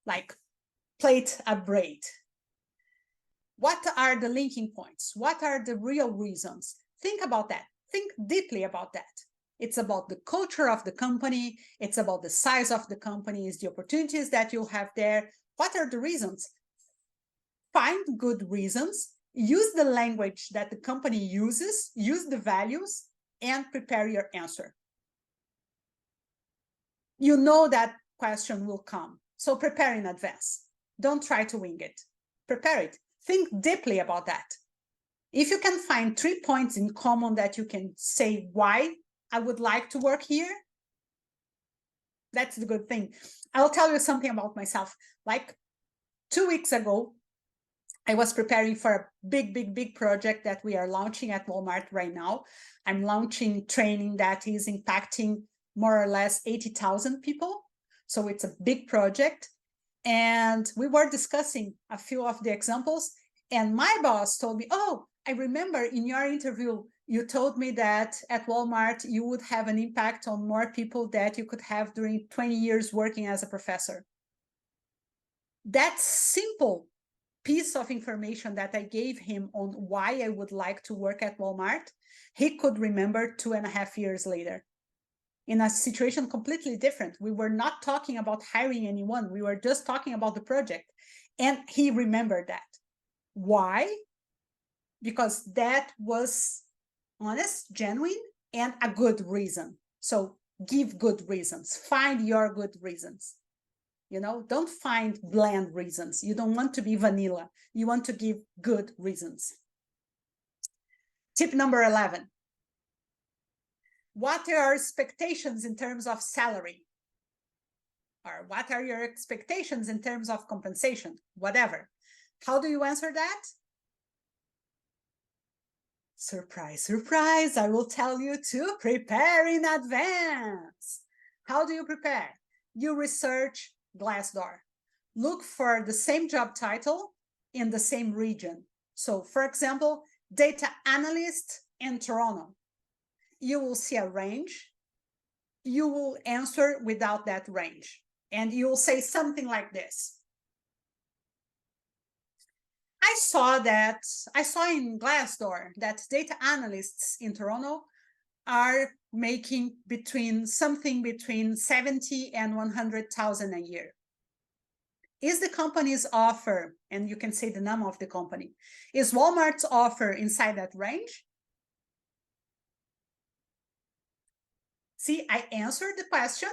Like plait a braid. What are the linking points? What are the real reasons? Think about that. Think deeply about that. It's about the culture of the company. It's about the size of the company, the opportunities that you'll have there. What are the reasons? Find good reasons. Use the language that the company uses. Use the values and prepare your answer. You know that question will come. So prepare in advance. Don't try to wing it. Prepare it. Think deeply about that. If you can find 3 points in common that you can say why I would like to work here, that's the good thing. I'll tell you something about myself. Like 2 weeks ago, I was preparing for a big project that we are launching at Walmart right now. I'm launching training that is impacting more or less 80,000 people. So it's a big project. And we were discussing a few of the examples. And my boss told me, oh, I remember in your interview, you told me that at Walmart, you would have an impact on more people that you could have during 20 years working as a professor. That simple piece of information that I gave him on why I would like to work at Walmart, he could remember 2.5 years later. In a situation completely different. We were not talking about hiring anyone. We were just talking about the project. And he remembered that. Why? Because that was honest, genuine, and a good reason. So give good reasons. Find your good reasons. You know, don't find bland reasons. You don't want to be vanilla. You want to give good reasons. Tip number 11. What are your expectations in terms of salary? Or what are your expectations in terms of compensation? Whatever. How do you answer that? Surprise, surprise, I will tell you to prepare in advance. How do you prepare? You research Glassdoor. Look for the same job title in the same region. So, for example, data analyst in Toronto. you will see a range. You will answer without that range. And you will say something like this. I saw in Glassdoor that data analysts in Toronto are making something between 70 and 100,000 a year. Is the company's offer, and you can say the name of the company, is Walmart's offer inside that range? See, I answered the question,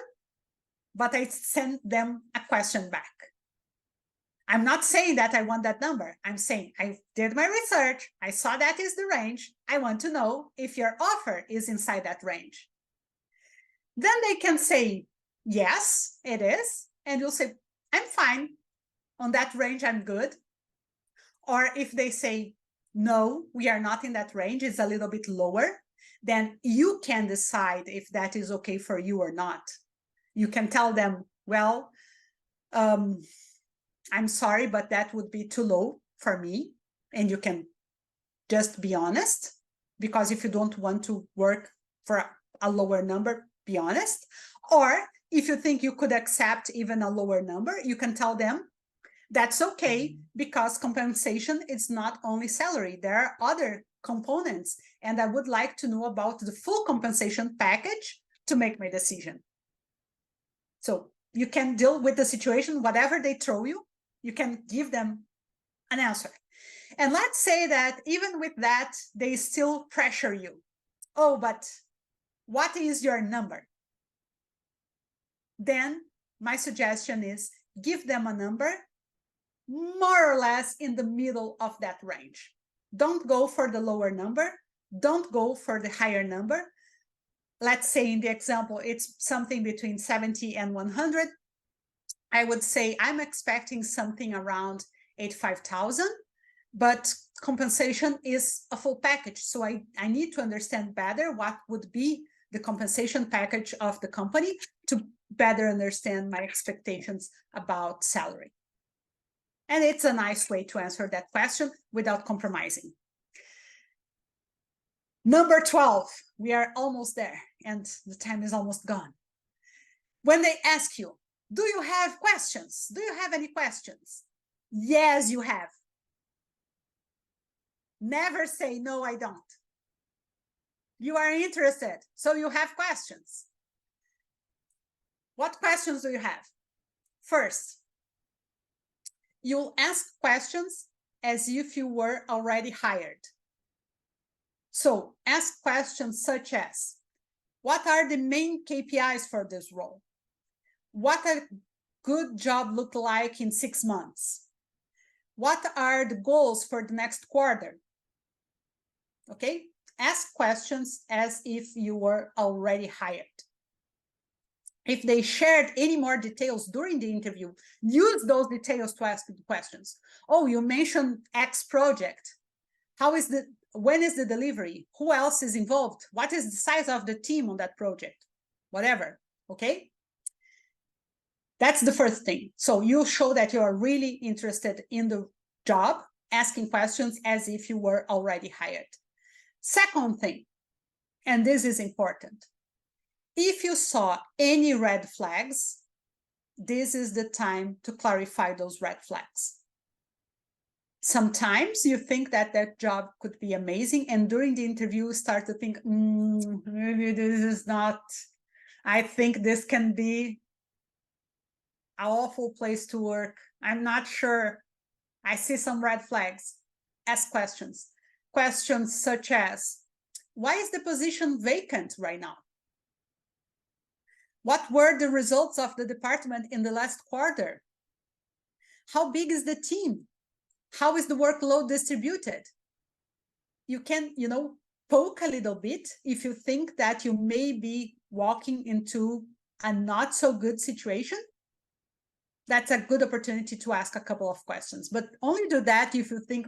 but I sent them a question back. I'm not saying that I want that number. I'm saying I did my research. I saw that is the range. I want to know if your offer is inside that range. Then they can say, yes, it is. And you'll say, I'm fine. On that range, I'm good. Or if they say, no, we are not in that range, it's a little bit lower, then you can decide if that is okay for you or not. You can tell them, well, I'm sorry, but that would be too low for me. And you can just be honest, because if you don't want to work for a lower number, be honest. Or if you think you could accept even a lower number, you can tell them that's okay, because compensation is not only salary. There are other components, and I would like to know about the full compensation package to make my decision. So you can deal with the situation, whatever they throw you, you can give them an answer. And let's say that even with that, they still pressure you. Oh, but what is your number? Then my suggestion is give them a number more or less in the middle of that range. Don't go for the lower number. Don't go for the higher number. Let's say in the example, it's something between 70 and 100. I would say I'm expecting something around 85,000, but compensation is a full package. So I need to understand better what would be the compensation package of the company to better understand my expectations about salary. And it's a nice way to answer that question without compromising. Number 12, we are almost there and the time is almost gone. When they ask you, do you have questions? Do you have any questions? Yes, you have. Never say, no, I don't. You are interested, so you have questions. What questions do you have? First, you'll ask questions as if you were already hired. So ask questions such as, what are the main KPIs for this role? What a good job look like in 6 months? What are the goals for the next quarter? Okay, ask questions as if you were already hired. If they shared any more details during the interview, use those details to ask the questions. Oh, you mentioned X project. When is the delivery? Who else is involved? What is the size of the team on that project? Whatever, okay? That's the first thing. So you show that you are really interested in the job, asking questions as if you were already hired. Second thing, and this is important, if you saw any red flags, this is the time to clarify those red flags. Sometimes you think that job could be amazing, and during the interview you start to think, maybe this is not, I think this can be an awful place to work. I'm not sure. I see some red flags. Ask questions. Questions such as, why is the position vacant right now? What were the results of the department in the last quarter? How big is the team? How is the workload distributed? You can, poke a little bit if you think that you may be walking into a not so good situation. That's a good opportunity to ask a couple of questions, but only do that if you think,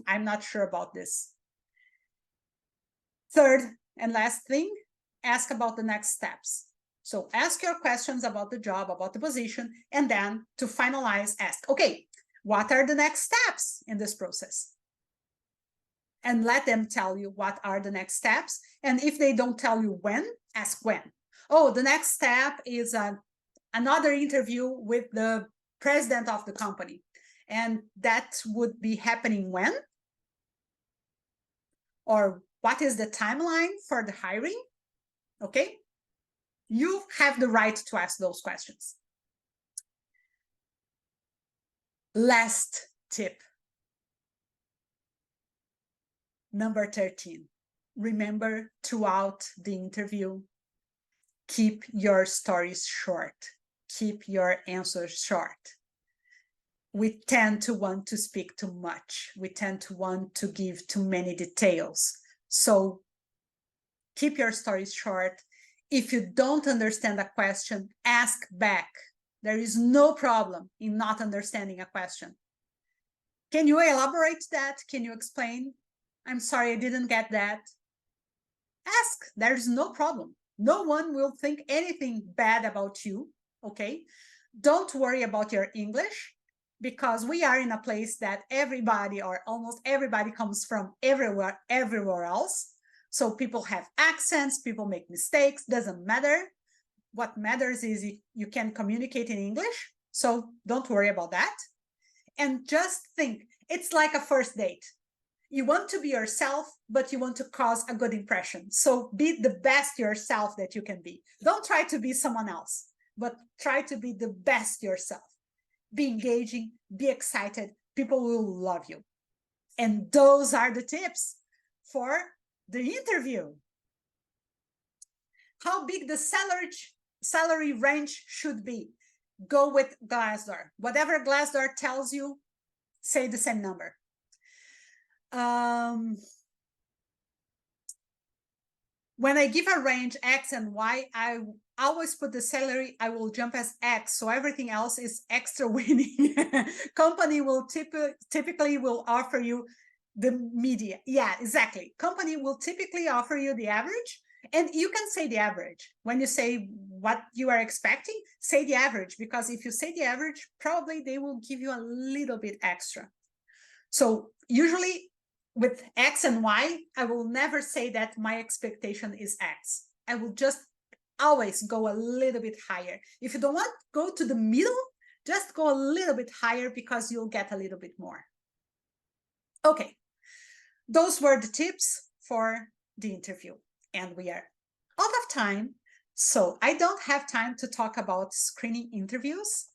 I'm not sure about this. Third and last thing, ask about the next steps. So ask your questions about the job, about the position, and then to finalize, ask, okay, what are the next steps in this process? and let them tell you what are the next steps. And if they don't tell you when, ask when. Oh, the next step is another interview with the president of the company. And that would be happening when? Or what is the timeline for the hiring? Okay, you have the right to ask those questions. Last tip. Number 13. Remember throughout the interview, keep your stories short. Keep your answers short. We tend to want to speak too much. We tend to want to give too many details. So keep your stories short. If you don't understand a question, ask back. There is no problem in not understanding a question. Can you elaborate that? Can you explain? I'm sorry, I didn't get that. Ask. There's no problem. No one will think anything bad about you, okay? Don't worry about your English, because we are in a place that everybody or almost everybody comes from everywhere else. So people have accents, people make mistakes, doesn't matter. What matters is you can communicate in English. So don't worry about that. And just think, it's like a first date. You want to be yourself, but you want to cause a good impression. So be the best yourself that you can be. Don't try to be someone else, but try to be the best yourself. Be engaging, be excited. People will love you. And those are the tips for the interview. How big the salary range should be. Go with Glassdoor. Whatever Glassdoor tells you, say the same number. When I give a range X and Y, I always put the salary, I will jump as X, so everything else is extra winning. Company will typically will offer you the media. Yeah, exactly. Company will typically offer you the average, and you can say the average. When you say what you are expecting, say the average, because if you say the average, probably they will give you a little bit extra. So usually with X and Y, I will never say that my expectation is X. I will just always go a little bit higher. If you don't want to go to the middle, just go a little bit higher, because you'll get a little bit more. Okay, those were the tips for the interview. And we are out of time, so I don't have time to talk about screening interviews.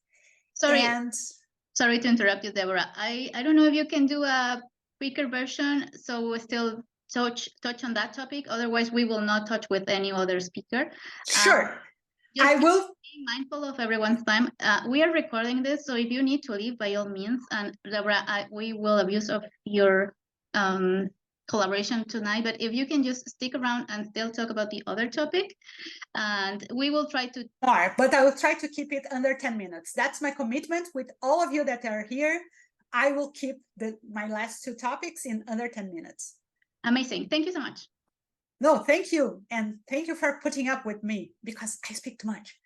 Sorry to interrupt you, Deborah. I don't know if you can do a quicker version, so we still touch on that topic. Otherwise, we will not touch with any other speaker. Sure. I will be mindful of everyone's time. We are recording this, so if you need to leave, by all means. And Deborah, we will abuse of your collaboration tonight. But if you can just stick around and still talk about the other topic, and we will try to more, but I will try to keep it under 10 minutes. That's my commitment with all of you that are here. I will keep my last two topics in under 10 minutes. Amazing. Thank you so much. No, thank you. And thank you for putting up with me, because I speak too much.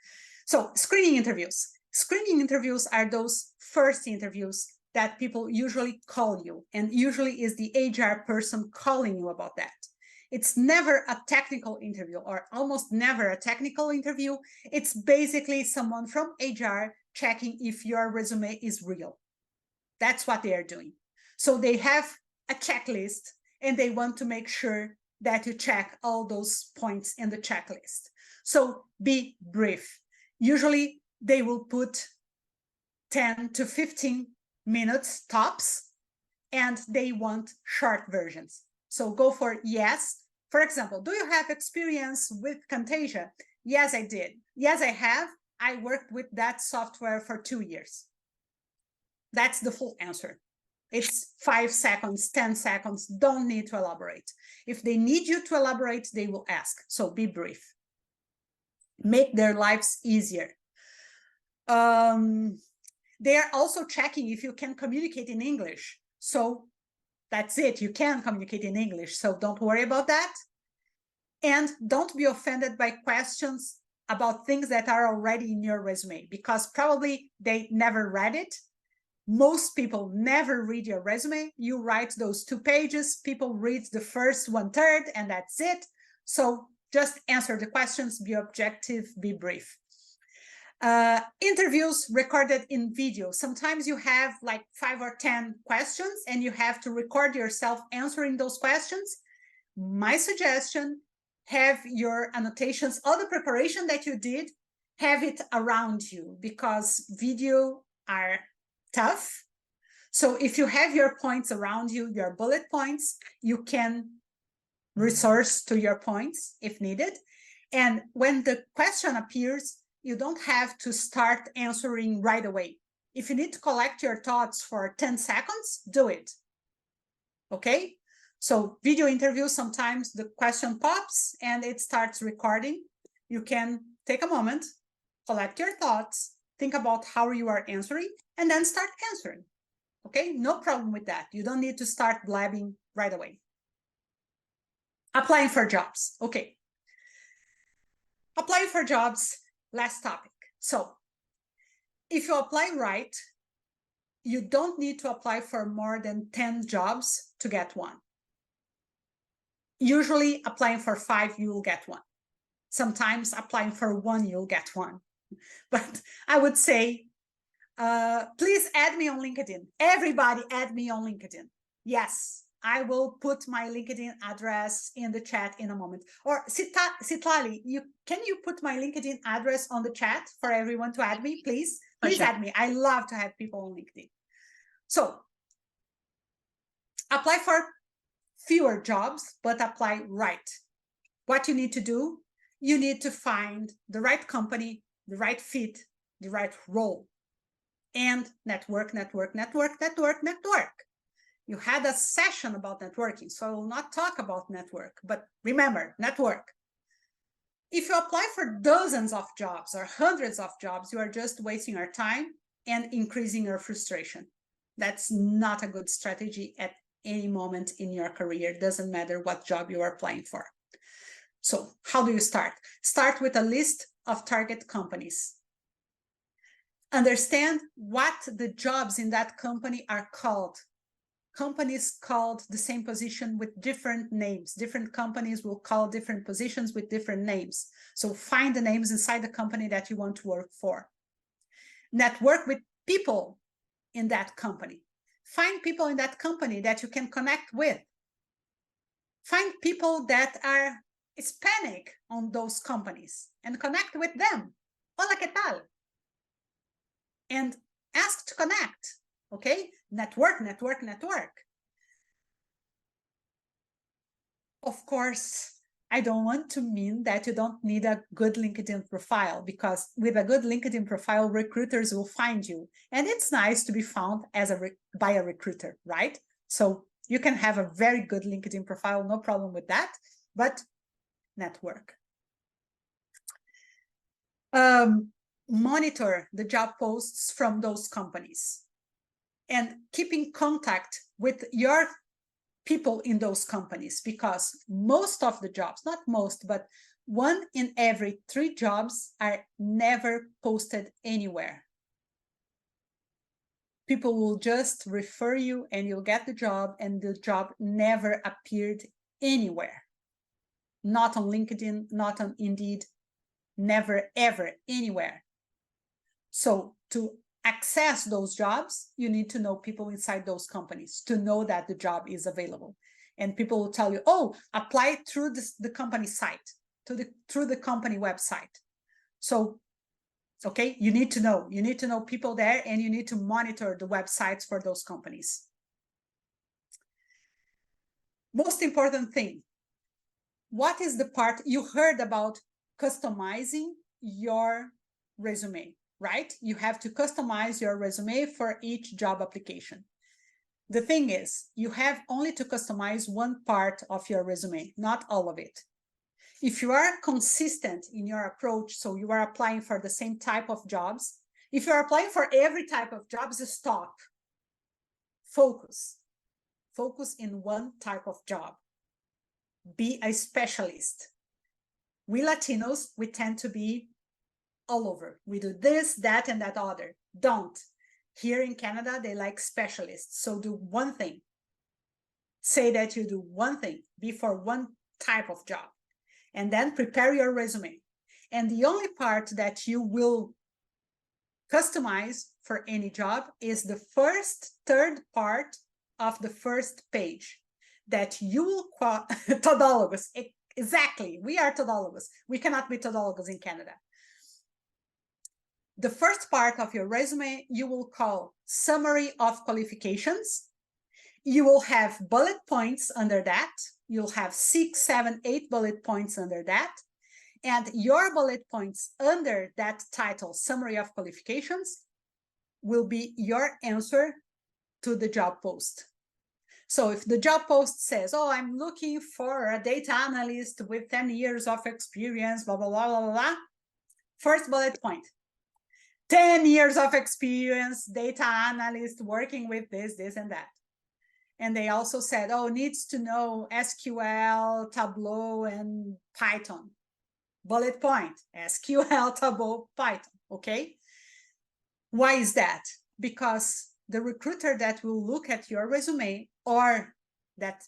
So screening interviews. Screening interviews are those first interviews that people usually call you, and usually is the HR person calling you about that. It's never a technical interview, or almost never a technical interview. It's basically someone from HR checking if your resume is real. That's what they are doing. So they have a checklist, and they want to make sure that you check all those points in the checklist. So be brief. Usually they will put 10 to 15 minutes tops, and they want short versions. So go for yes. For example, do you have experience with Camtasia? Yes, I did. Yes, I have. I worked with that software for 2 years. That's the full answer. It's 5 seconds, 10 seconds, don't need to elaborate. If they need you to elaborate, they will ask. So be brief. Make their lives easier. They are also checking if you can communicate in English. So that's it. You can communicate in English. So don't worry about that. And don't be offended by questions about things that are already in your resume, because probably they never read it. Most people never read your resume. You write those 2 pages, people read the first 1/3, and that's it. So just answer the questions, be objective, be brief. Interviews recorded in video. Sometimes you have like 5 or 10 questions and you have to record yourself answering those questions. My suggestion, have your annotations, all the preparation that you did, have it around you, because video are tough. So if you have your points around you, your bullet points, you can resource to your points if needed. And when the question appears, you don't have to start answering right away. If you need to collect your thoughts for 10 seconds, do it. Okay? So video interview, sometimes the question pops and it starts recording. You can take a moment, collect your thoughts, think about how you are answering, and then start answering. Okay? No problem with that. You don't need to start blabbing right away. Applying for jobs. Okay. Applying for jobs, last topic. So if you apply right, you don't need to apply for more than 10 jobs to get one. Usually applying for 5, you will get one. Sometimes applying for 1, you'll get one. But I would say, please add me on LinkedIn. Everybody add me on LinkedIn. Yes, I will put my LinkedIn address in the chat in a moment. Or Citlali, can you put my LinkedIn address on the chat for everyone to add me, please? Please add me. I love to have people on LinkedIn. So apply for fewer jobs, but apply right. What you need to do, you need to find the right company, the right fit, the right role, and network, network, network, network, network. You had a session about networking, so I will not talk about network, but remember, network. If you apply for dozens of jobs or hundreds of jobs, you are just wasting your time and increasing your frustration. That's not a good strategy at any moment in your career. It doesn't matter what job you are applying for. So how do you start? Start with a list of target companies. Understand what the jobs in that company are called. Companies called the same position with different names. Different companies will call different positions with different names. So find the names inside the company that you want to work for. Network with people in that company. Find people in that company that you can connect with. Find people that are Hispanic on those companies and connect with them. Hola, ¿qué tal? And ask to connect. Okay? Network, network, network. Of course, I don't want to mean that you don't need a good LinkedIn profile, because with a good LinkedIn profile, recruiters will find you. And it's nice to be found as by a recruiter, right? So you can have a very good LinkedIn profile, no problem with that, but network. Monitor the job posts from those companies and keep in contact with your people in those companies, because most of the jobs, not most, but 1 in every 3 jobs are never posted anywhere. People will just refer you and you'll get the job, and the job never appeared anywhere. Not on LinkedIn, not on Indeed, never, ever, anywhere. So to access those jobs, you need to know people inside those companies to know that the job is available. And people will tell you, oh, apply through the company site, through the company website. So, okay, you need to know people there, and you need to monitor the websites for those companies. Most important thing, what is the part you heard about customizing your resume, right? You have to customize your resume for each job application. The thing is, you have only to customize one part of your resume, not all of it. If you are consistent in your approach, so you are applying for the same type of jobs, if you're applying for every type of jobs, stop. Focus. Focus in one type of job. Be a specialist. We Latinos, we tend to be all over. We do this, that, and that other. Don't. Here in Canada, they like specialists. So do one thing. Say that you do one thing before one type of job, and then prepare your resume. And the only part that you will customize for any job is the first third part of the first page that you will call todólogos. Exactly, we are todólogos. We cannot be todólogos in Canada. The first part of your resume you will call summary of qualifications. You will have bullet points under that. You'll have 6, 7, 8 bullet points under that. And your bullet points under that title, summary of qualifications, will be your answer to the job post. So if the job post says, oh, I'm looking for a data analyst with 10 years of experience, blah, blah, blah, blah, blah, first bullet point, 10 years of experience, data analyst working with this, this, and that. And they also said, oh, needs to know SQL, Tableau, and Python. Bullet point, SQL, Tableau, Python, okay? Why is that? Because the recruiter that will look at your resume, or that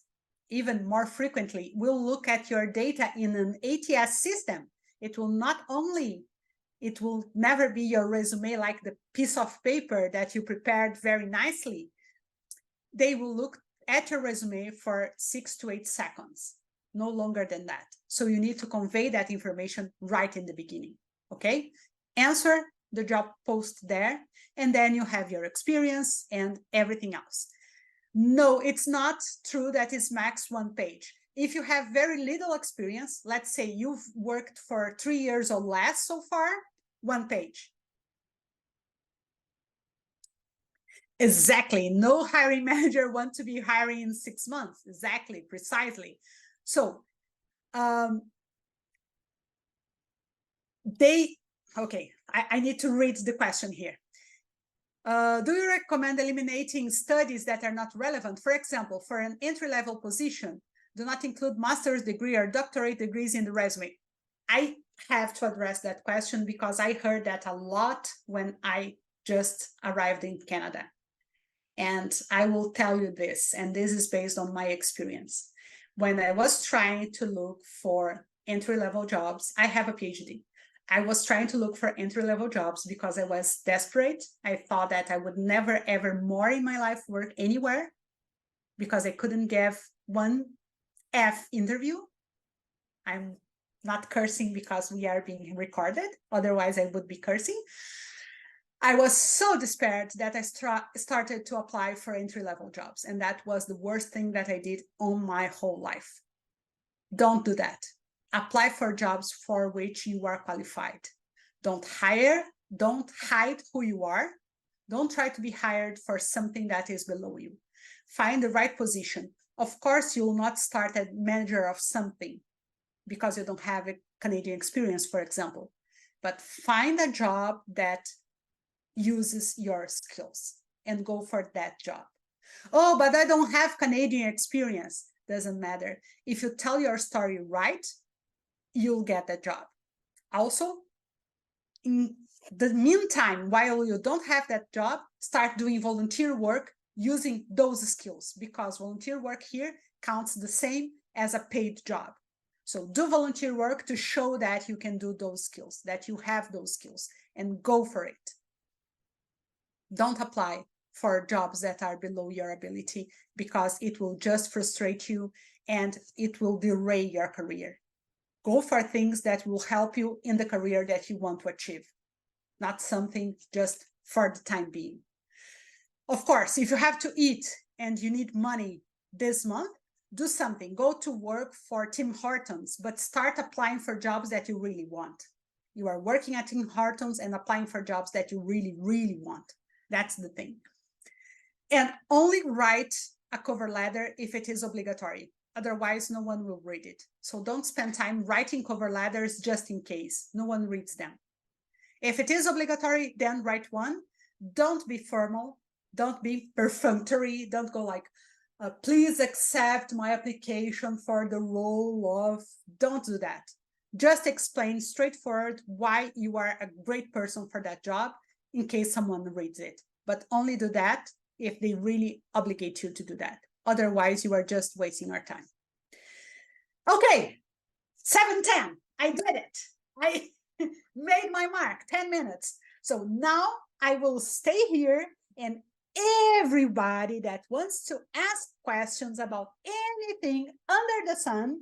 even more frequently will look at your data in an ATS system, it will never be your resume like the piece of paper that you prepared very nicely. They will look at your resume for 6 to 8 seconds, no longer than that. So you need to convey that information right in the beginning, okay? Answer the job post there, and then you have your experience and everything else. No, it's not true that it's max 1 page. If you have very little experience, let's say you've worked for 3 years or less so far, 1 page. Exactly. No hiring manager wants to be hiring in 6 months. Exactly, precisely. So I need to read the question here. Do you recommend eliminating studies that are not relevant? For example, for an entry-level position, do not include master's degree or doctorate degrees in the resume. I have to address that question because I heard that a lot when I just arrived in Canada. And I will tell you this, and this is based on my experience. When I was trying to look for entry-level jobs, I have a PhD. I was trying to look for entry-level jobs because I was desperate. I thought that I would never, ever more in my life work anywhere because I couldn't give 1 F interview. I'm not cursing because we are being recorded. Otherwise, I would be cursing. I was so despaired that I started to apply for entry-level jobs. And that was the worst thing that I did on my whole life. Don't do that. Apply for jobs for which you are qualified. Don't hide who you are. Don't try to be hired for something that is below you. Find the right position. Of course, you will not start as manager of something because you don't have a Canadian experience, for example. But find a job that uses your skills and go for that job. Oh, but I don't have Canadian experience. Doesn't matter. If you tell your story right, you'll get that job. Also, in the meantime, while you don't have that job, start doing volunteer work using those skills, because volunteer work here counts the same as a paid job. So do volunteer work to show that you can do those skills, that you have those skills, and go for it. Don't apply for jobs that are below your ability, because it will just frustrate you and it will derail your career. Go for things that will help you in the career that you want to achieve, not something just for the time being. Of course, if you have to eat and you need money this month, do something. Go to work for Tim Hortons, but start applying for jobs that you really want. You are working at Tim Hortons and applying for jobs that you really, really want. That's the thing. And only write a cover letter if it is obligatory. Otherwise, no one will read it. So don't spend time writing cover letters just in case. No one reads them. If it is obligatory, then write one. Don't be formal. Don't be perfunctory. Don't go like, please accept my application for the role of... Don't do that. Just explain straightforward why you are a great person for that job, in case someone reads it. but only do that if they really obligate you to do that. Otherwise, you are just wasting our time. Okay, 7:10. I did it. I made my mark, 10 minutes. So now I will stay here, and everybody that wants to ask questions about anything under the sun,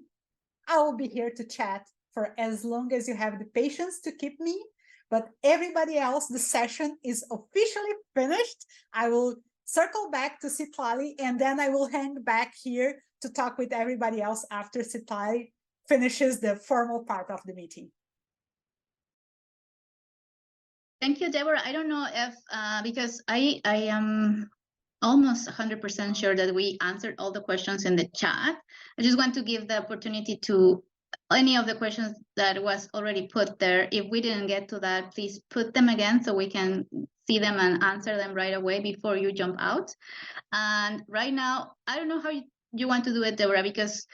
I will be here to chat for as long as you have the patience to keep me. But everybody else, the session is officially finished. I will circle back to Citlali, and then I will hang back here to talk with everybody else after Citlali finishes the formal part of the meeting. Thank you, Deborah. I don't know if, because I am almost 100% sure that we answered all the questions in the chat. I just want to give the opportunity to any of the questions that was already put there. If we didn't get to that, please put them again so we can see them and answer them right away before you jump out. And right now, I don't know how you want to do it, Deborah, because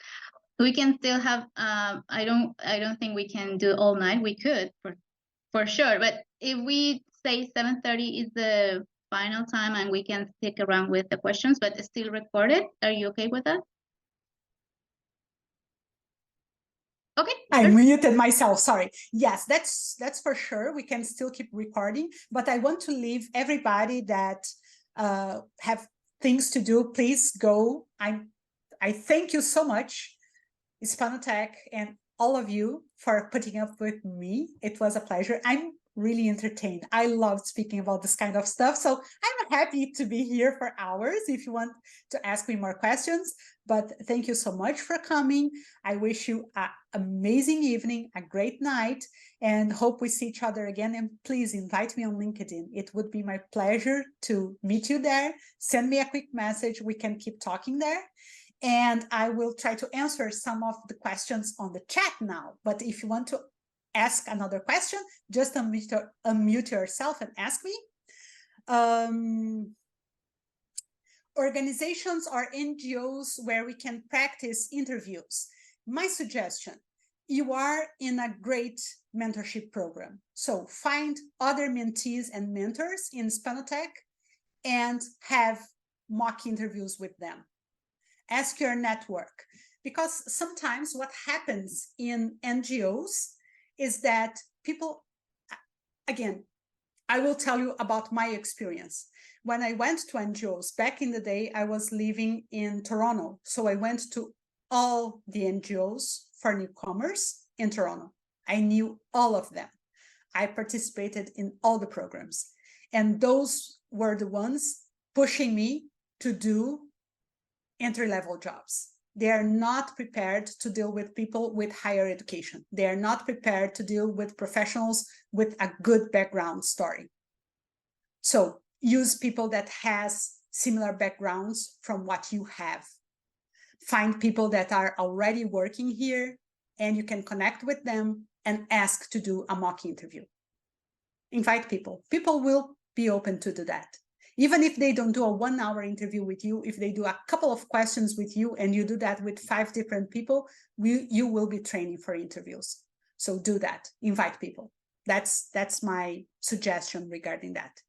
we can still have, I don't think we can do all night. We could for sure, but if we say 7:30 is the final time and we can stick around with the questions, but it's still recorded, are you okay with that? Okay. I muted myself, sorry. Yes, that's for sure. We can still keep recording, but I want to leave everybody that have things to do. Please go. I thank you so much, Hispanotech, and all of you for putting up with me. It was a pleasure. I'm really entertained. I love speaking about this kind of stuff. So I'm happy to be here for hours if you want to ask me more questions. But thank you so much for coming. I wish you an amazing evening, a great night, and hope we see each other again. And please invite me on LinkedIn. It would be my pleasure to meet you there. Send me a quick message. We can keep talking there. And I will try to answer some of the questions on the chat now. But if you want to ask another question, just unmute yourself and ask me. Organizations or NGOs where we can practice interviews. My suggestion, you are in a great mentorship program. So find other mentees and mentors in Hispanotech and have mock interviews with them. Ask your network, because sometimes what happens in NGOs is that people, again, I will tell you about my experience. When I went to NGOs back in the day, I was living in Toronto. So I went to all the NGOs for newcomers in Toronto. I knew all of them. I participated in all the programs. And those were the ones pushing me to do entry-level jobs. They are not prepared to deal with people with higher education. They are not prepared to deal with professionals with a good background story. So use people that has similar backgrounds from what you have. Find people that are already working here and you can connect with them and ask to do a mock interview. Invite people. People will be open to do that. Even if they don't do a 1 hour interview with you, if they do a couple of questions with you and you do that with 5 different people, you will be training for interviews. So do that, invite people. That's my suggestion regarding that.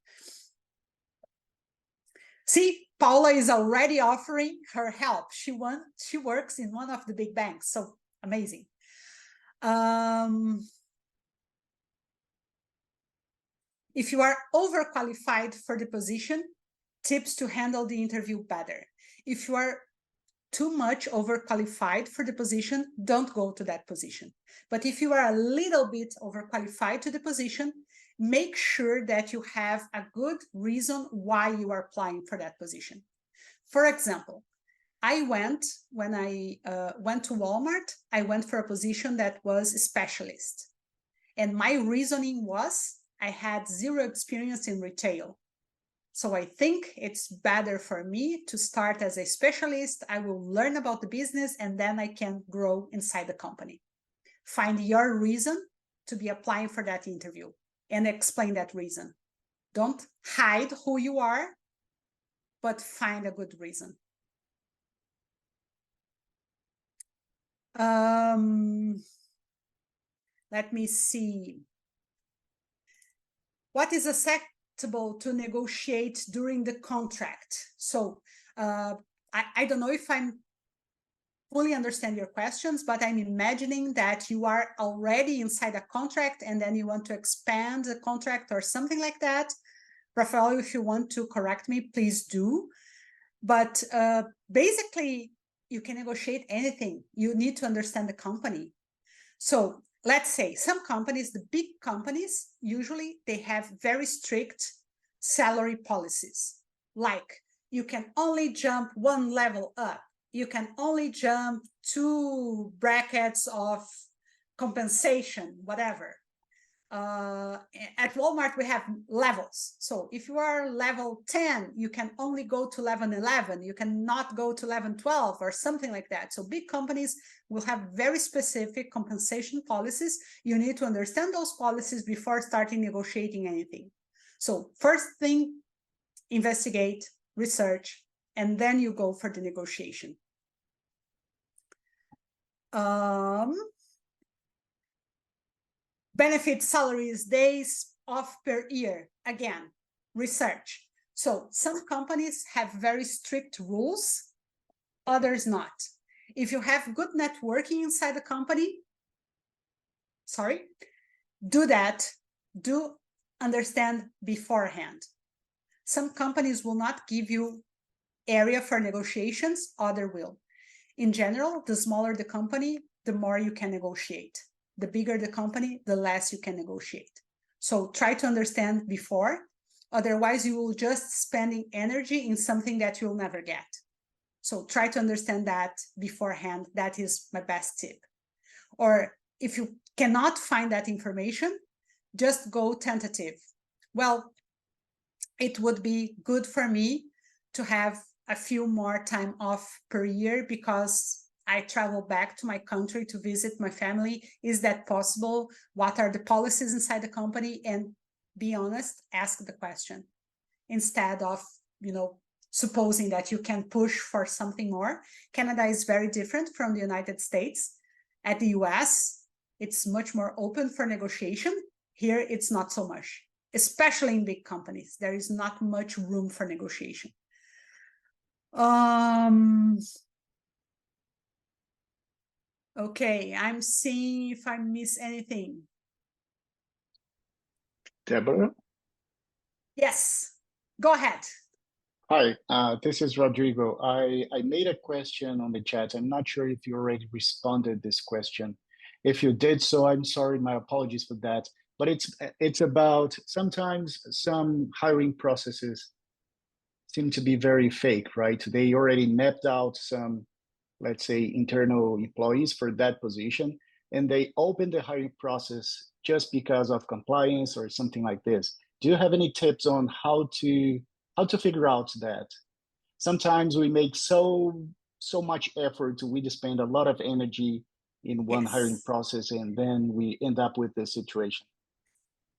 See, Paula is already offering her help. She works in one of the big banks, so amazing. If you are overqualified for the position, tips to handle the interview better. If you are too much overqualified for the position, don't go to that position. But if you are a little bit overqualified to the position, make sure that you have a good reason why you are applying for that position. For example, when I went to Walmart, I went for a position that was a specialist. And my reasoning was, I had 0 experience in retail. So I think it's better for me to start as a specialist. I will learn about the business and then I can grow inside the company. Find your reason to be applying for that interview and explain that reason. Don't hide who you are, but find a good reason. Let me see. What is a acceptable to negotiate during the contract? So I don't know if I'm fully understand your questions, but I'm imagining that you are already inside a contract and then you want to expand the contract or something like that. Rafael, if you want to correct me, please do. But basically, you can negotiate anything. You need to understand the company. So let's say some companies, the big companies, usually they have very strict salary policies. Like you can only jump one level up. You can only jump 2 brackets of compensation, whatever. At Walmart, we have levels. So if you are level 10, you can only go to level 11. You cannot go to level 12 or something like that. So big companies will have very specific compensation policies. You need to understand those policies before starting negotiating anything. So first thing, investigate, research, and then you go for the negotiation. Benefit salaries, days off per year, again, research. So some companies have very strict rules, others not. If you have good networking inside the company, do that, do understand beforehand. Some companies will not give you area for negotiations, other will. In general, the smaller the company, the more you can negotiate. The bigger the company, the less you can negotiate. So try to understand before, otherwise you will just spending energy in something that you'll never get. So try to understand that beforehand. That is my best tip. Or if you cannot find that information, just go tentative. Well, it would be good for me to have a few more time off per year because I travel back to my country to visit my family. Is that possible? What are the policies inside the company? And be honest, ask the question instead of, supposing that you can push for something more. Canada is very different from the United States. At the US, it's much more open for negotiation. Here, it's not so much, especially in big companies. There is not much room for negotiation. Okay, I'm seeing if I miss anything. Deborah? Yes, go ahead. Hi, this is Rodrigo. I made a question on the chat. I'm not sure if you already responded this question. If you did so, I'm sorry, my apologies for that. But it's about sometimes some hiring processes seem to be very fake, right? They already mapped out some, let's say, internal employees for that position, and they open the hiring process just because of compliance or something like this. Do you have any tips on how to figure out that? Sometimes we make so much effort, we just spend a lot of energy in one hiring process, and then we end up with this situation.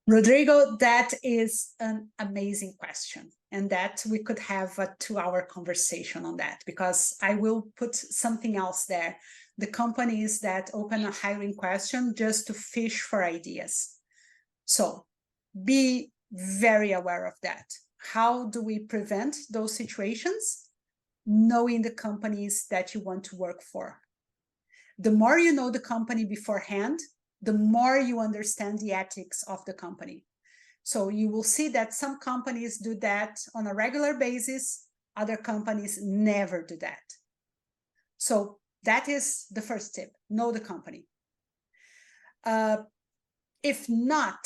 Rodrigo, that is an amazing question, and that we could have a 2-hour conversation on that, because I will put something else there. The companies that open a hiring question just to fish for ideas. So be very aware of that. How do we prevent those situations? Knowing the companies that you want to work for. The more you know the company beforehand, the more you understand the ethics of the company. So you will see that some companies do that on a regular basis, other companies never do that. So that is the first tip, know the company. If not,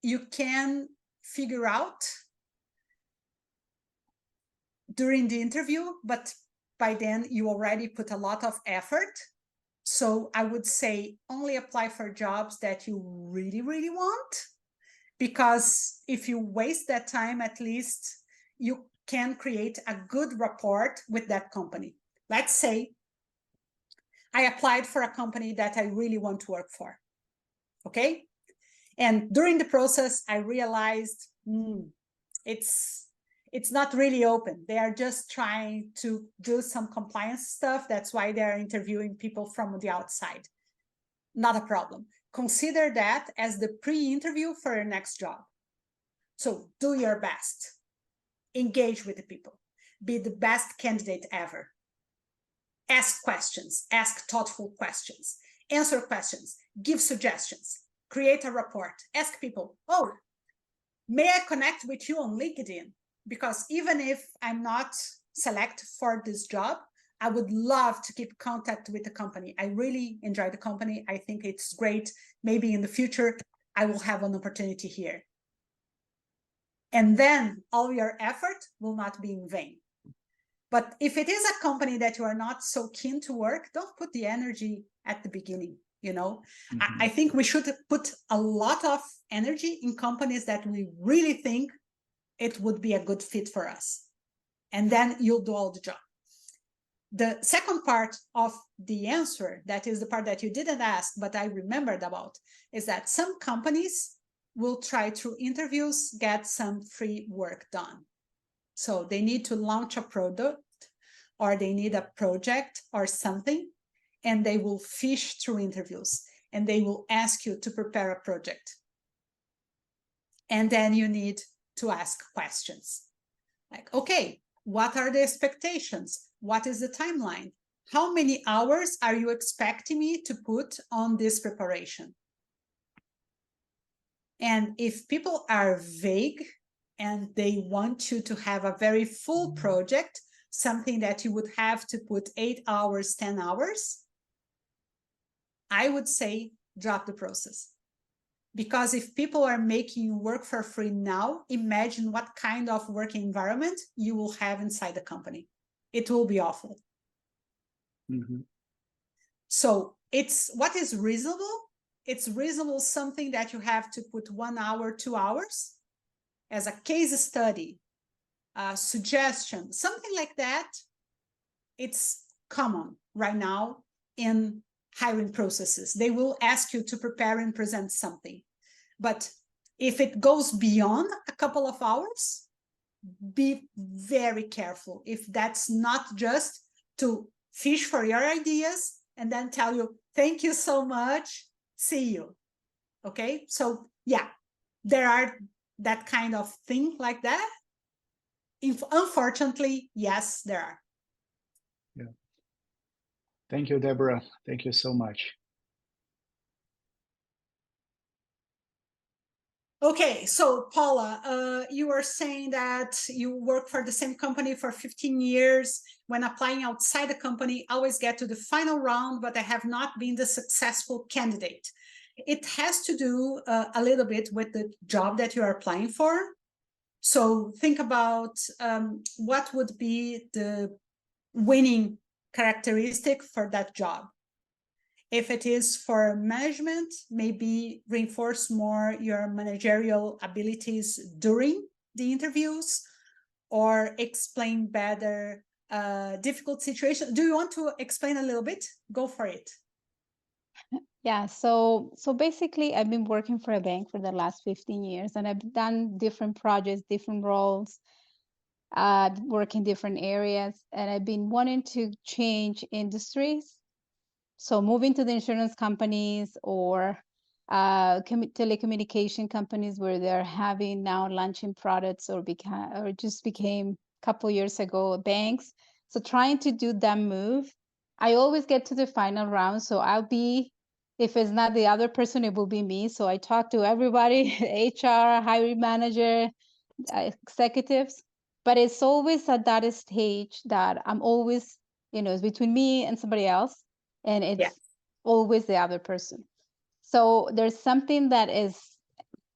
you can figure out during the interview, but by then you already put a lot of effort. So I would say only apply for jobs that you really, really want, because if you waste that time, at least you can create a good rapport with that company. Let's say I applied for a company that I really want to work for, okay? And during the process, I realized it's not really open. They are just trying to do some compliance stuff. That's why they're interviewing people from the outside. Not a problem. Consider that as the pre-interview for your next job. So do your best. Engage with the people. Be the best candidate ever. Ask questions. Ask thoughtful questions. Answer questions. Give suggestions. Create a report. Ask people, oh, may I connect with you on LinkedIn? Because even if I'm not selected for this job, I would love to keep contact with the company. I really enjoy the company. I think it's great. Maybe in the future, I will have an opportunity here. And then all your effort will not be in vain. But if it is a company that you are not so keen to work, don't put the energy at the beginning. You know, I think we should put a lot of energy in companies that we really think it would be a good fit for us. And then you'll do all the job. The second part of the answer, that is the part that you didn't ask, but I remembered about, is that some companies will try through interviews get some free work done. So they need to launch a product or they need a project or something, and they will fish through interviews and they will ask you to prepare a project. And then you need to ask questions like, okay, what are the expectations? What is the timeline? How many hours are you expecting me to put on this preparation? And if people are vague and they want you to have a very full project, something that you would have to put 8 hours, 10 hours, I would say drop the process. Because if people are making you work for free now, imagine what kind of working environment you will have inside the company. It will be awful. So it's what is reasonable. It's reasonable something that you have to put 1 hour, 2 hours as a case study, a suggestion, something like that. It's common right now in hiring processes. They will ask you to prepare and present something. But if it goes beyond a couple of hours, be very careful. If that's not just to fish for your ideas and then tell you, thank you so much, see you. Okay, so yeah, there are that kind of thing like that. Unfortunately, yes, there are. Yeah. Thank you, Deborah. Thank you so much. Okay, so Paula, you were saying that you work for the same company for 15 years. When applying outside the company, I always get to the final round, but I have not been the successful candidate. It has to do a little bit with the job that you are applying for. So think about what would be the winning characteristic for that job. If it is for management, maybe reinforce more your managerial abilities during the interviews or explain better difficult situations. Do you want to explain a little bit? Go for it. Yeah, so basically I've been working for a bank for the last 15 years and I've done different projects, different roles, work in different areas, and I've been wanting to change industries. So moving to the insurance companies or telecommunication companies where they're having now launching products or just became a couple years ago banks. So trying to do that move, I always get to the final round. So I'll be, if it's not the other person, it will be me. So I talk to everybody, HR, hiring manager, executives, but it's always at that stage that I'm always, it's between me and somebody else. And it's always the other person. So there's something that is,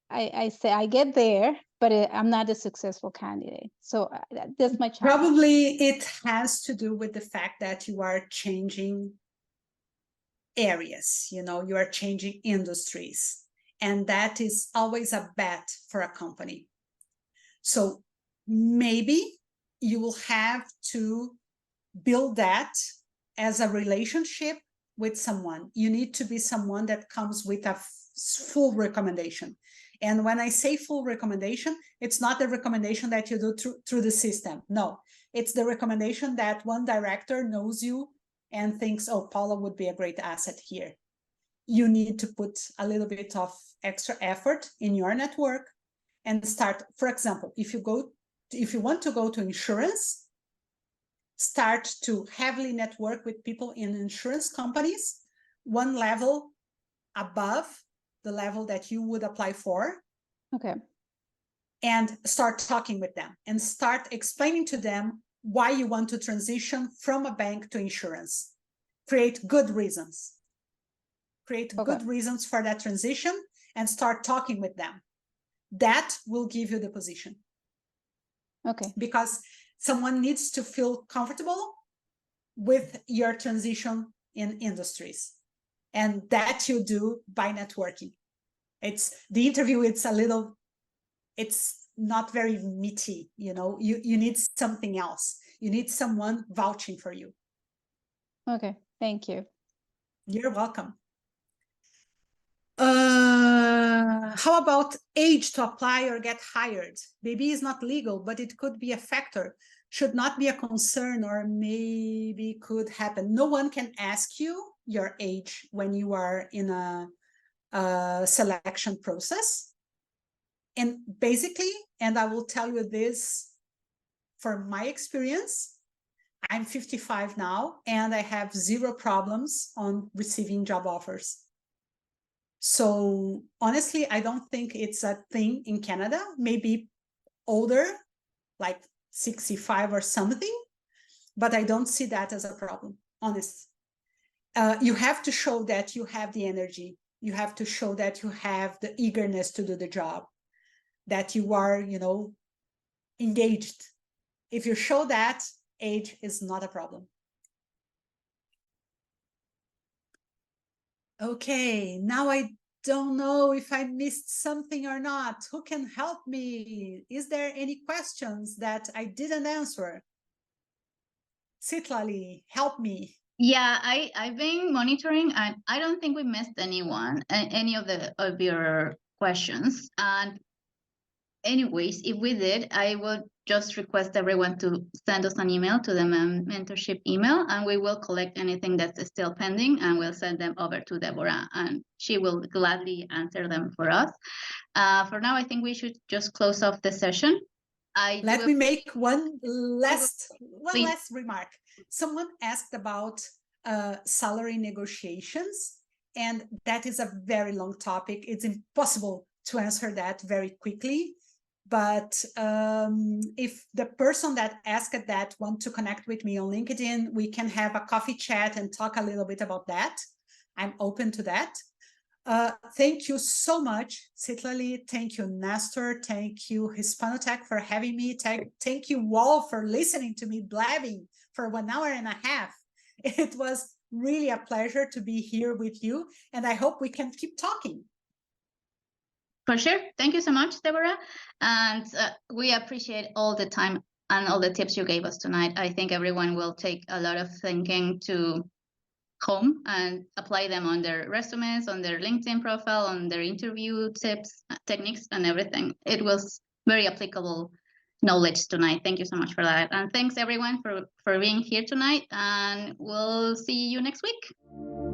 I say I get there, but I'm not a successful candidate. So that's my challenge. Probably it has to do with the fact that you are changing areas, you are changing industries. And that is always a bet for a company. So maybe you will have to build that as a relationship with someone. You need to be someone that comes with a full recommendation. And when I say full recommendation, it's not the recommendation that you do through the system. No, it's the recommendation that one director knows you and thinks, oh, Paula would be a great asset here. You need to put a little bit of extra effort in your network and start. For example, if you want to go to insurance, start to heavily network with people in insurance companies, one level above the level that you would apply for. Okay. And start talking with them and start explaining to them why you want to transition from a bank to insurance. Create good reasons. Create good reasons for that transition and start talking with them. That will give you the position. Okay. Because someone needs to feel comfortable with your transition in industries. And that you do by networking. It's the interview, it's not very meaty, you know, you need something else. You need someone vouching for you. Okay, thank you. You're welcome. How about age to apply or get hired? Maybe it's not legal, but it could be a factor. Should not be a concern, or maybe could happen. No one can ask you your age when you are in a selection process. And basically, and I will tell you this from my experience, I'm 55 now, and I have zero problems on receiving job offers. So honestly, I don't think it's a thing in Canada, maybe older, like 65 or something, but I don't see that as a problem, honest. You have to show that you have the energy. You have to show that you have the eagerness to do the job, that you are, you know, engaged. If you show that, age is not a problem. Okay, now I don't know if I missed something or not. Who can help me? Is there any questions that I didn't answer? Citlali, help me. Yeah, I've been monitoring, and I don't think we missed anyone, any of your questions. And anyways, if we did, I would just request everyone to send us an email to the mentorship email, and we will collect anything that's still pending, and we'll send them over to Deborah, and she will gladly answer them for us. For now, I think we should just close off the session. Let me make one last remark. Someone asked about salary negotiations, and that is a very long topic. It's impossible to answer that very quickly. But if the person that asked that want to connect with me on LinkedIn, we can have a coffee chat and talk a little bit about that. I'm open to that. Thank you so much, Citlali. Thank you, Nestor. Thank you, Hispanotech, for having me. Thank you all for listening to me blabbing for 1 hour and a half. It was really a pleasure to be here with you, and I hope we can keep talking. For sure. Thank you so much, Deborah. And we appreciate all the time and all the tips you gave us tonight. I think everyone will take a lot of thinking to home and apply them on their resumes, on their LinkedIn profile, on their interview tips, techniques, and everything. It was very applicable knowledge tonight. Thank you so much for that. And thanks everyone for being here tonight, and we'll see you next week.